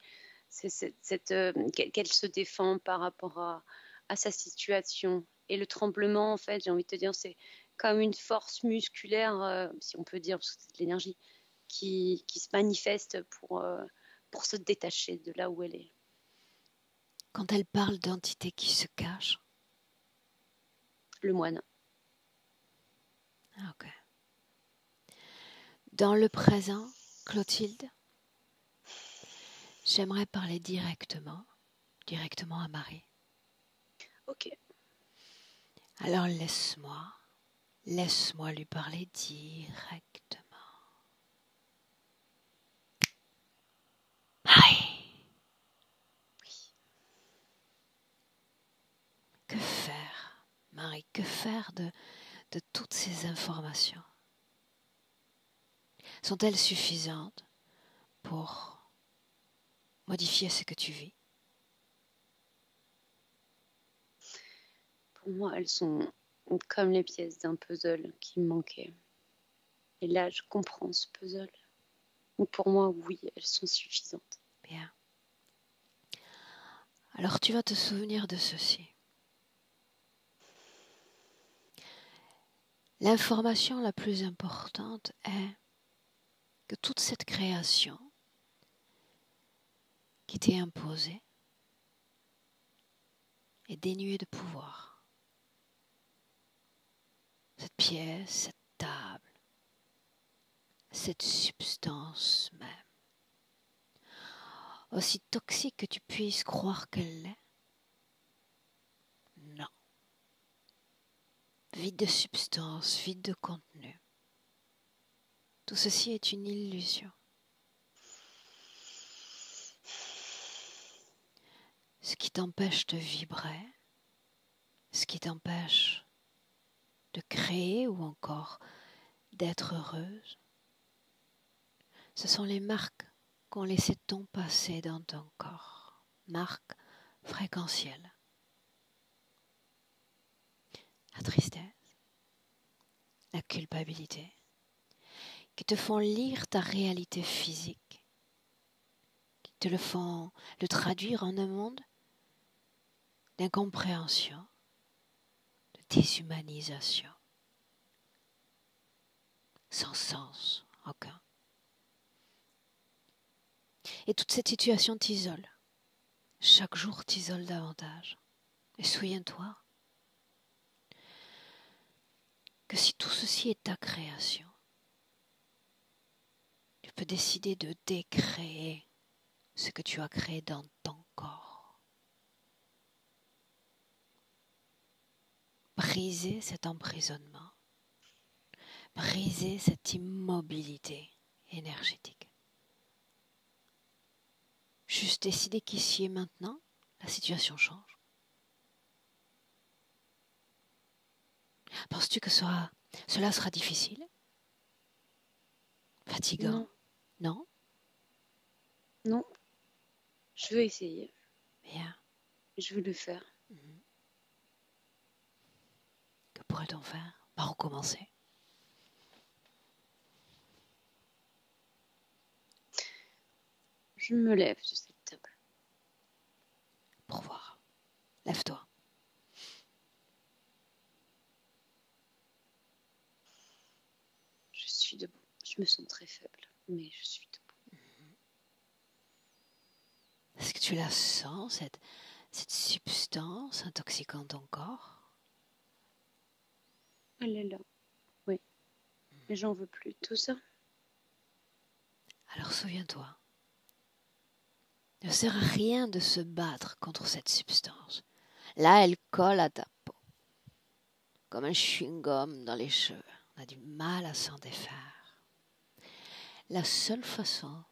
qu'elle se défend par rapport à sa situation. Et le tremblement, en fait, j'ai envie de te dire, c'est comme une force musculaire, si on peut dire, parce que c'est de l'énergie, qui se manifeste pour se détacher de là où elle est. Quand elle parle d'entités qui se cachent. Le moine. Ok. Dans le présent, Clotilde, j'aimerais parler directement à Marie. Ok. Alors laisse-moi lui parler directement. Marie. Oui. Que faire, Marie, que faire de toutes ces informations? Sont-elles suffisantes pour modifier ce que tu vis? Pour moi, elles sont comme les pièces d'un puzzle qui me manquait. Et là, je comprends ce puzzle. Donc pour moi, oui, elles sont suffisantes. Bien. Alors tu vas te souvenir de ceci. L'information la plus importante est que toute cette création qui t'est imposée est dénuée de pouvoir. Cette pièce, cette table, cette substance même, aussi toxique que tu puisses croire qu'elle l'est, non. Vide de substance, vide de contenu. Tout ceci est une illusion. Ce qui t'empêche de vibrer, ce qui t'empêche de créer ou encore d'être heureuse, ce sont les marques qu'ont laissé ton passé dans ton corps, marques fréquentielles. La tristesse, la culpabilité, qui te font lire ta réalité physique, qui te le font le traduire en un monde d'incompréhension, de déshumanisation, sans sens aucun. Et toute cette situation t'isole. Chaque jour t'isole davantage. Et souviens-toi que si tout ceci est ta création, tu peux décider de décréer ce que tu as créé dans ton corps. Briser cet emprisonnement. briser cette immobilité énergétique. Juste décider qu'ici et maintenant, la situation change. Penses-tu que cela sera difficile? Fatigant? Non? Non. Je veux essayer. Bien. Je veux le faire. Que pourrait-on faire? Par où commencer? Je me lève de cette table. Pour voir. Lève-toi. Je suis debout. Je me sens très faible, mais je suis debout. Est-ce que tu la sens, cette substance intoxiquant ton corps? Elle est là. Oui. Mais j'en veux plus. Tout ça. Alors souviens-toi, il ne sert à rien de se battre contre cette substance. Là, elle colle à ta peau, comme un chewing-gum dans les cheveux. On a du mal à s'en défaire. La seule façon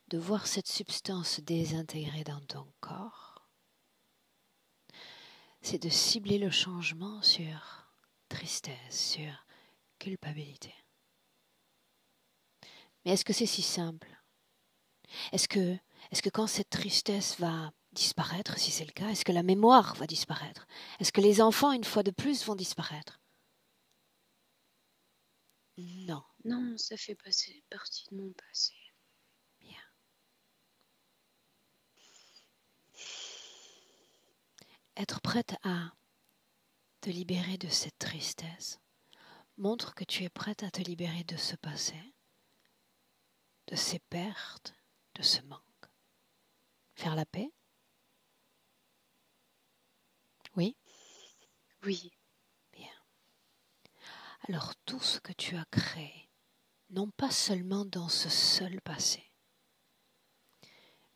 de voir cette substance se désintégrer dans ton corps, c'est de cibler le changement sur tristesse, sur culpabilité. Mais est-ce que c'est si simple? Est-ce que quand cette tristesse va disparaître, si c'est le cas, est-ce que la mémoire va disparaître? Est-ce que les enfants, une fois de plus, vont disparaître? Non. Non, ça fait partie de mon passé. Bien. Être prête à te libérer de cette tristesse montre que tu es prête à te libérer de ce passé, de ces pertes, de ce manque. Faire la paix? Oui? Oui. Bien. Alors tout ce que tu as créé, non pas seulement dans ce seul passé,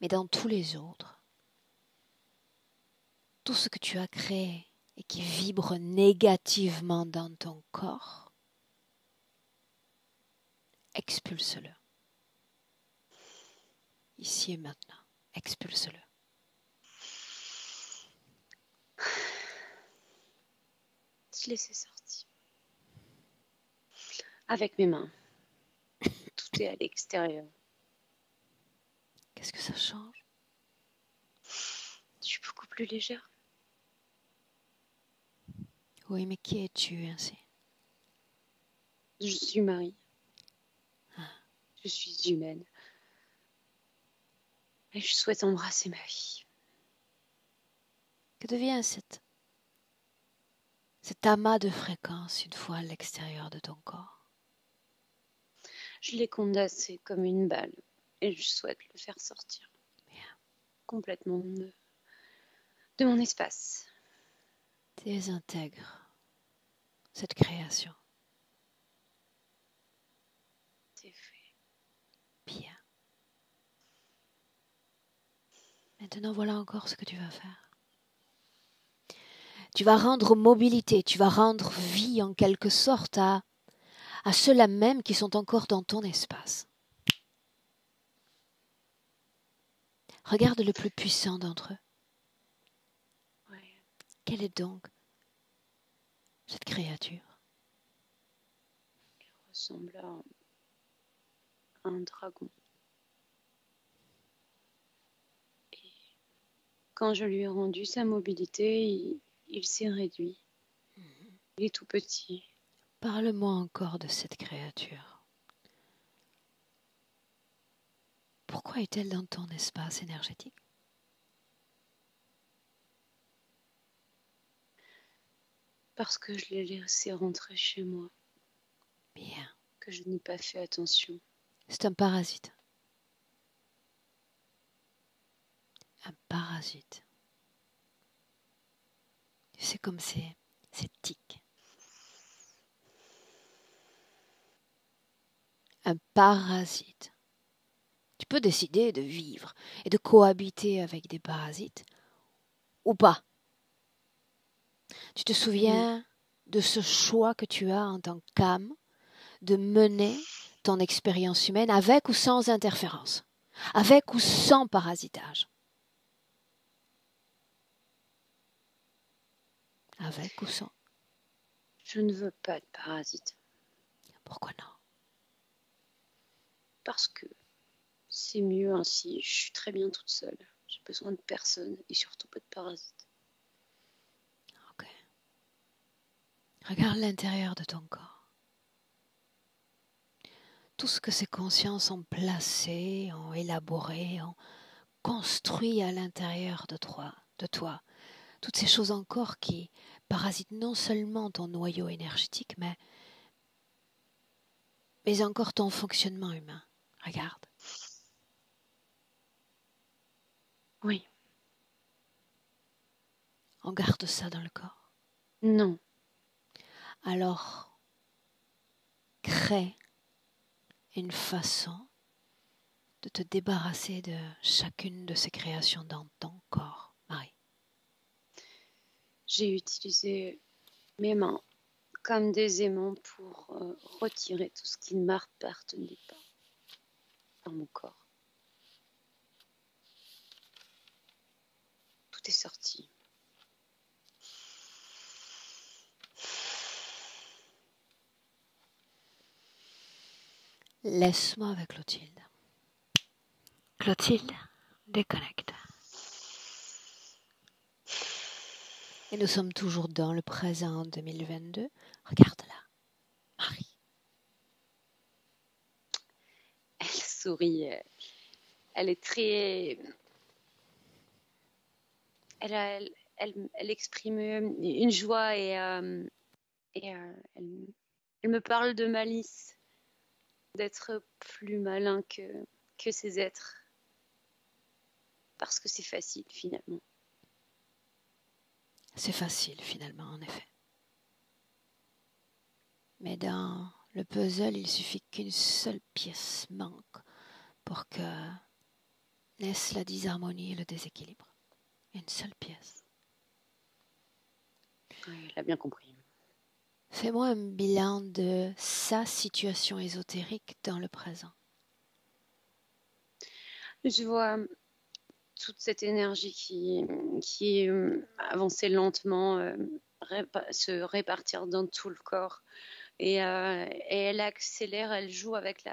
mais dans tous les autres, tout ce que tu as créé et qui vibre négativement dans ton corps, expulse-le. Ici et maintenant, expulse-le. Je laisse sortir. Avec mes mains. Tout est à l'extérieur. Qu'est-ce que ça change? Je suis beaucoup plus légère. Oui, mais qui es-tu ainsi? Je suis Marie. Je suis humaine. Et je souhaite embrasser ma vie. Que devient cet amas de fréquences une fois à l'extérieur de ton corps? Je l'ai condensé comme une balle et je souhaite le faire sortir. Bien. Complètement de mon espace. Désintègre cette création. C'est fait. Bien. Maintenant, voilà encore ce que tu vas faire. Tu vas rendre mobilité, tu vas rendre vie en quelque sorte à ceux-là même qui sont encore dans ton espace. Regarde le plus puissant d'entre eux. Ouais. Quelle est donc cette créature? Il ressemble à un dragon. Et quand je lui ai rendu sa mobilité, il s'est réduit. Il est tout petit. Parle-moi encore de cette créature. Pourquoi est-elle dans ton espace énergétique? Parce que je l'ai laissé rentrer chez moi. Bien. Que je n'ai pas fait attention. C'est un parasite. Un parasite. C'est comme ces tiques. Un parasite. Tu peux décider de vivre et de cohabiter avec des parasites ou pas. Tu te souviens de ce choix que tu as en tant qu'âme de mener ton expérience humaine avec ou sans interférence, avec ou sans parasitage. Avec ou sans. Je ne veux pas de parasite. Pourquoi non? Parce que c'est mieux ainsi. Je suis très bien toute seule. J'ai besoin de personne et surtout pas de parasites. Ok. Regarde l'intérieur de ton corps. Tout ce que ces consciences ont placé, ont élaboré, ont construit à l'intérieur de toi. Toutes ces choses encore qui parasitent non seulement ton noyau énergétique, mais encore ton fonctionnement humain. Regarde. Oui. On garde ça dans le corps. Non. Alors, crée une façon de te débarrasser de chacune de ces créations dans ton corps, Marie. J'ai utilisé mes mains comme des aimants pour retirer tout ce qui ne m'appartenait pas dans mon corps. Tout est sorti. Laisse-moi avec Clotilde. Clotilde, déconnecte. Et nous sommes toujours dans le présent 2022. Regarde-la, Marie. Elle sourit. Elle est très... Elle exprime une joie et elle me parle de malice, d'être plus malin que ces êtres. Parce que c'est facile finalement. C'est facile finalement, en effet. Mais dans le puzzle, il suffit qu'une seule pièce manque pour que naisse la disharmonie et le déséquilibre. Une seule pièce. Oui, elle a bien compris. Fais-moi un bilan de sa situation ésotérique dans le présent. Je vois toute cette énergie qui avançait lentement, se répartir dans tout le corps. Et elle accélère, elle joue avec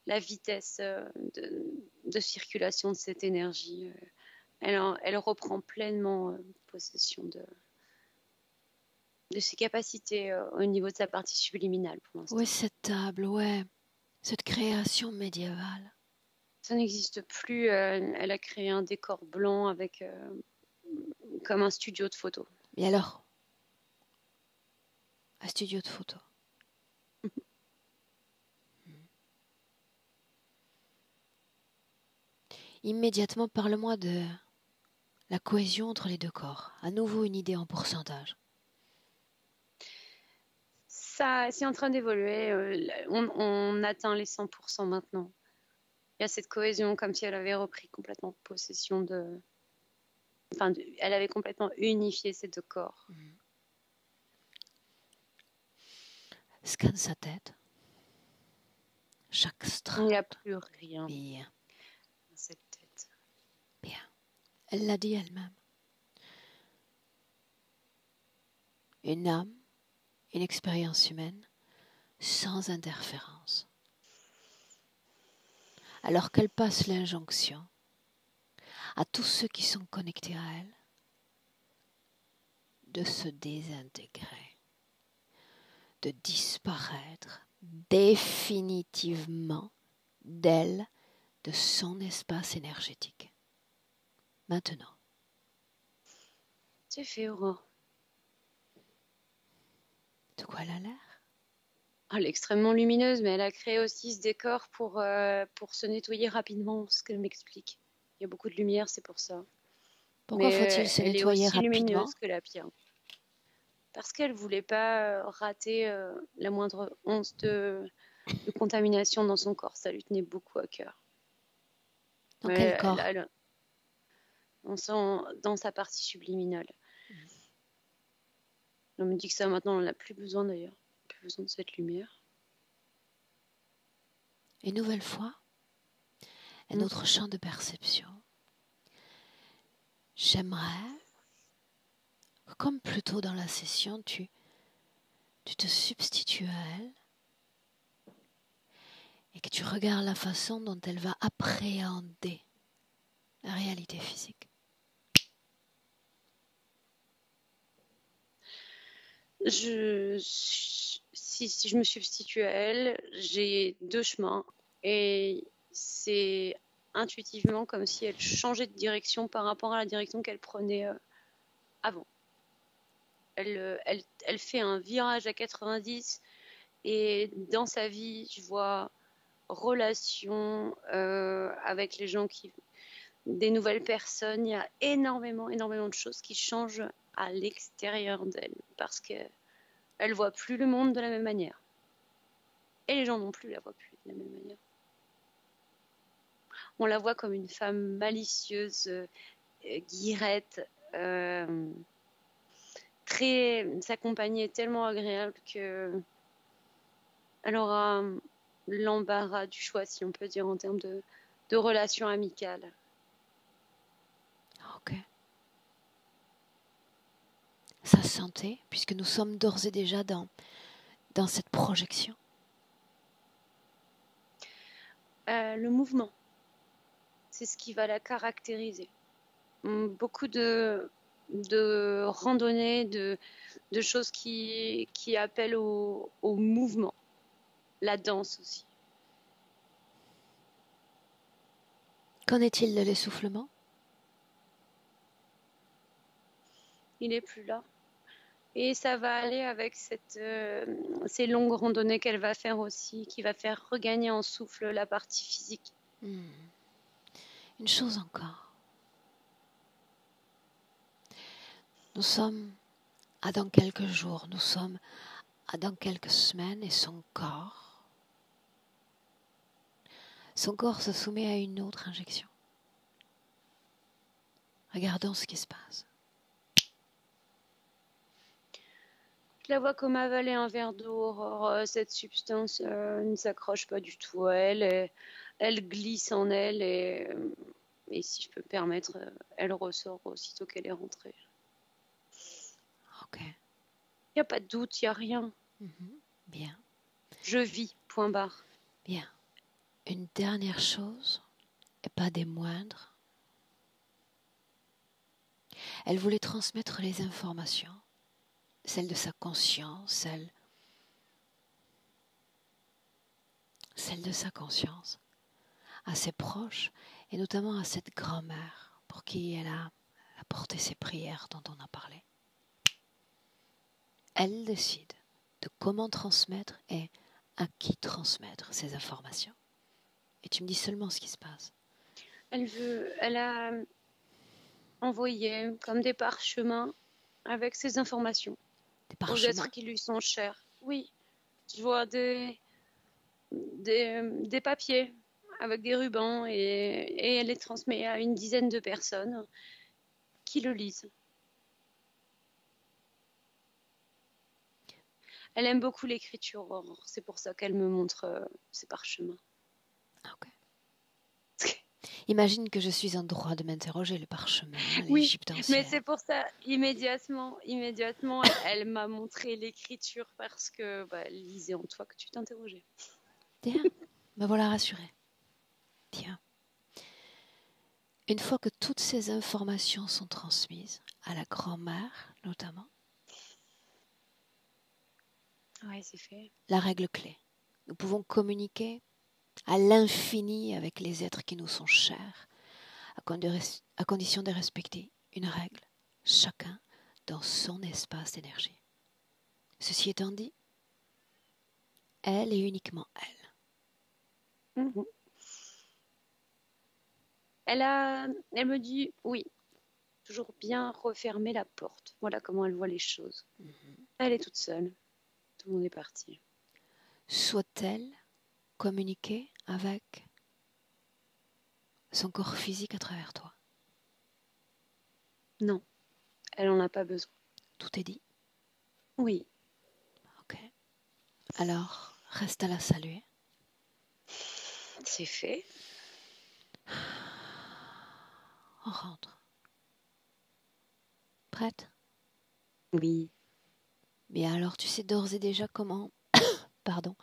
la vitesse de circulation de cette énergie. Elle reprend pleinement possession de ses capacités au niveau de sa partie subliminale pour l'instant. Oui, cette table, ouais. Cette création médiévale. Ça n'existe plus. Elle a créé un décor blanc avec comme un studio de photo. Et alors? Un studio de photo. Immédiatement, parle-moi de la cohésion entre les deux corps. À nouveau, une idée en pourcentage. Ça, c'est en train d'évoluer. On atteint les 100% maintenant. Il y a cette cohésion comme si elle avait repris complètement possession de... Enfin, elle avait complètement unifié ces deux corps. Scanne sa tête. Chaque strate. Il n'y a plus rien Bien. dans cette tête. Bien. Elle l'a dit elle-même. Une âme, une expérience humaine, sans interférence. Alors qu'elle passe l'injonction à tous ceux qui sont connectés à elle de se désintégrer, de disparaître définitivement d'elle, de son espace énergétique. Maintenant. C'est fait, Aurore. De quoi elle a l'air? Elle est extrêmement lumineuse, mais elle a créé aussi ce décor pour se nettoyer rapidement, ce qu'elle m'explique. Il y a beaucoup de lumière, c'est pour ça. Pourquoi faut-il se nettoyer rapidement? Elle est aussi rapidement? lumineuse que la pierre. Parce qu'elle ne voulait pas rater la moindre once de contamination dans son corps. Ça lui tenait beaucoup à cœur. Dans quel corps? On sent dans sa partie subliminale. On me dit que ça maintenant on n'en a plus besoin d'ailleurs, plus besoin de cette lumière. Une nouvelle fois, un autre champ de perception. J'aimerais que, comme plus tôt dans la session, tu te substitues à elle et que tu regardes la façon dont elle va appréhender la réalité physique. Si je me substitue à elle, j'ai deux chemins et c'est intuitivement comme si elle changeait de direction par rapport à la direction qu'elle prenait avant. Elle fait un virage à 90 et dans sa vie, je vois relations avec les gens des nouvelles personnes. Il y a énormément de choses qui changent à l'extérieur d'elle parce qu'elle ne voit plus le monde de la même manière. Et les gens non plus la voient plus de la même manière. On la voit comme une femme malicieuse, guirette, sa compagnie est tellement agréable que elle aura l'embarras du choix, si on peut dire, en termes de relations amicales. Ok. Sa santé, puisque nous sommes d'ores et déjà dans cette projection. Le mouvement, c'est ce qui va la caractériser. Beaucoup de randonnées, de choses qui appellent au mouvement. La danse aussi. Qu'en est-il de l'essoufflement ? Il n'est plus là. Et ça va aller avec ces longues randonnées qu'elle va faire aussi, qui va faire regagner en souffle la partie physique. Une chose encore. Nous sommes à dans quelques jours, nous sommes à dans quelques semaines et son corps se soumet à une autre injection. Regardons ce qui se passe. Je la vois comme avaler un verre d'eau. Or, cette substance ne s'accroche pas du tout à elle. Elle glisse en elle et si je peux me permettre, elle ressort aussitôt qu'elle est rentrée. Ok. Il n'y a pas de doute, il n'y a rien. Bien. Je vis, point barre. Bien. Une dernière chose, et pas des moindres. Elle voulait transmettre les informations, celles de sa conscience, celle de sa conscience, à ses proches, et notamment à cette grand-mère pour qui elle a apporté ses prières dont on a parlé. Elle décide de comment transmettre et à qui transmettre ces informations. Et tu me dis seulement ce qui se passe. Elle a envoyé comme des parchemins avec ces informations aux êtres qui lui sont chers. Oui, je vois des papiers avec des rubans et elle les transmet à une dizaine de personnes qui le lisent. Elle aime beaucoup l'écriture, c'est pour ça qu'elle me montre ses parchemins. Ok. Imagine que je suis en droit de m'interroger, le parchemin, oui, l'Égypte ancienne. Mais c'est pour ça, immédiatement, elle m'a montré l'écriture parce que elle lisait en toi que tu t'interrogeais. Tiens, me voilà rassurée. Tiens. Une fois que toutes ces informations sont transmises, à la grand-mère notamment, c'est fait. La règle clé. Nous pouvons communiquer à l'infini avec les êtres qui nous sont chers, à condition de respecter une règle, chacun dans son espace d'énergie. Ceci étant dit, elle et uniquement elle. Elle me dit oui, toujours bien refermer la porte. Voilà comment elle voit les choses. Elle est toute seule. Tout le monde est parti. Soit-elle communiquer avec son corps physique à travers toi? Non, elle n'en a pas besoin. Tout est dit. Oui, Ok. Alors, reste à la saluer. c'est fait. On rentre. Prête? Oui. Bien alors, tu sais d'ores et déjà comment... Pardon.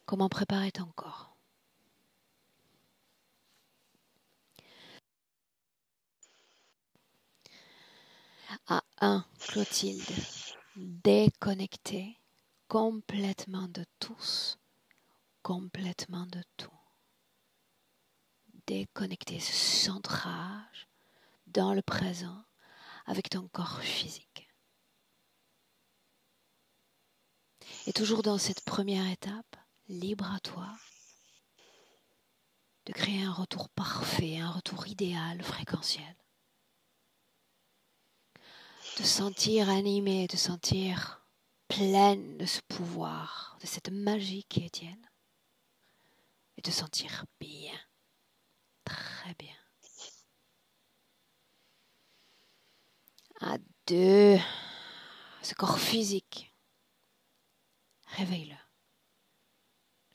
Comment préparer ton corps. À 1, Clotilde. Déconnectée complètement de tous, complètement de tout. Déconnecter ce centrage dans le présent avec ton corps physique. Et toujours dans cette première étape, libre à toi de créer un retour parfait, un retour idéal, fréquentiel. De sentir animée, de sentir pleine de ce pouvoir, de cette magie qui est tienne. Et de sentir bien, très bien. À 2, ce corps physique, réveille-le,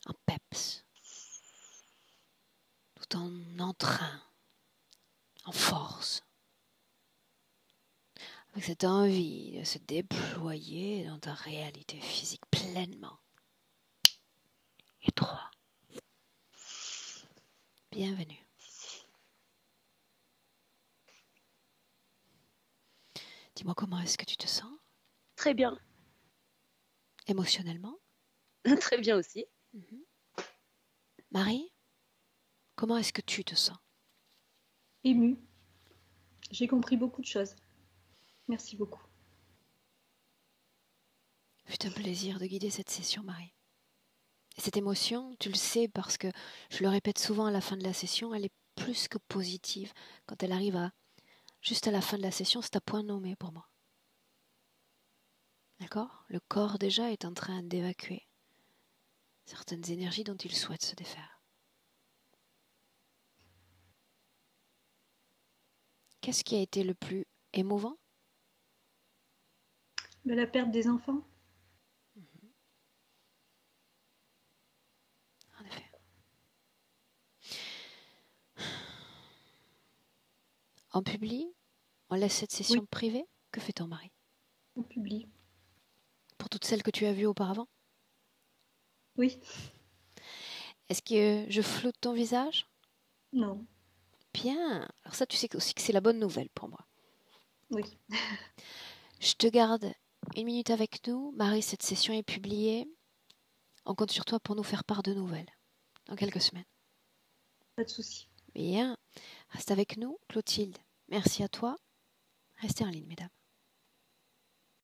en peps, tout en entrain, en force, avec cette envie de se déployer dans ta réalité physique pleinement. Et 3, bienvenue. Dis-moi comment est-ce que tu te sens, Très bien. émotionnellement? Très bien aussi. Marie, comment est-ce que tu te sens? Émue. J'ai compris beaucoup de choses. Merci beaucoup. C'est un plaisir de guider cette session, Marie. Et cette émotion, tu le sais parce que je le répète souvent à la fin de la session, elle est plus que positive. Quand elle arrive juste à la fin de la session, c'est à point nommé pour moi. D'accord? Le corps déjà est en train d'évacuer certaines énergies dont il souhaite se défaire. Qu'est-ce qui a été le plus émouvant? La perte des enfants. En effet. En public, on laisse cette session privée. Que fait ton mari? On publie. Pour toutes celles que tu as vues auparavant? Oui. Est-ce que je floute ton visage? Non. Bien. Alors ça, tu sais aussi que c'est la bonne nouvelle pour moi. Oui. Je te garde 1 minute avec nous. Marie, cette session est publiée. On compte sur toi pour nous faire part de nouvelles dans quelques semaines. Pas de souci. Bien. Reste avec nous, Clotilde. Merci à toi. Restez en ligne, mesdames.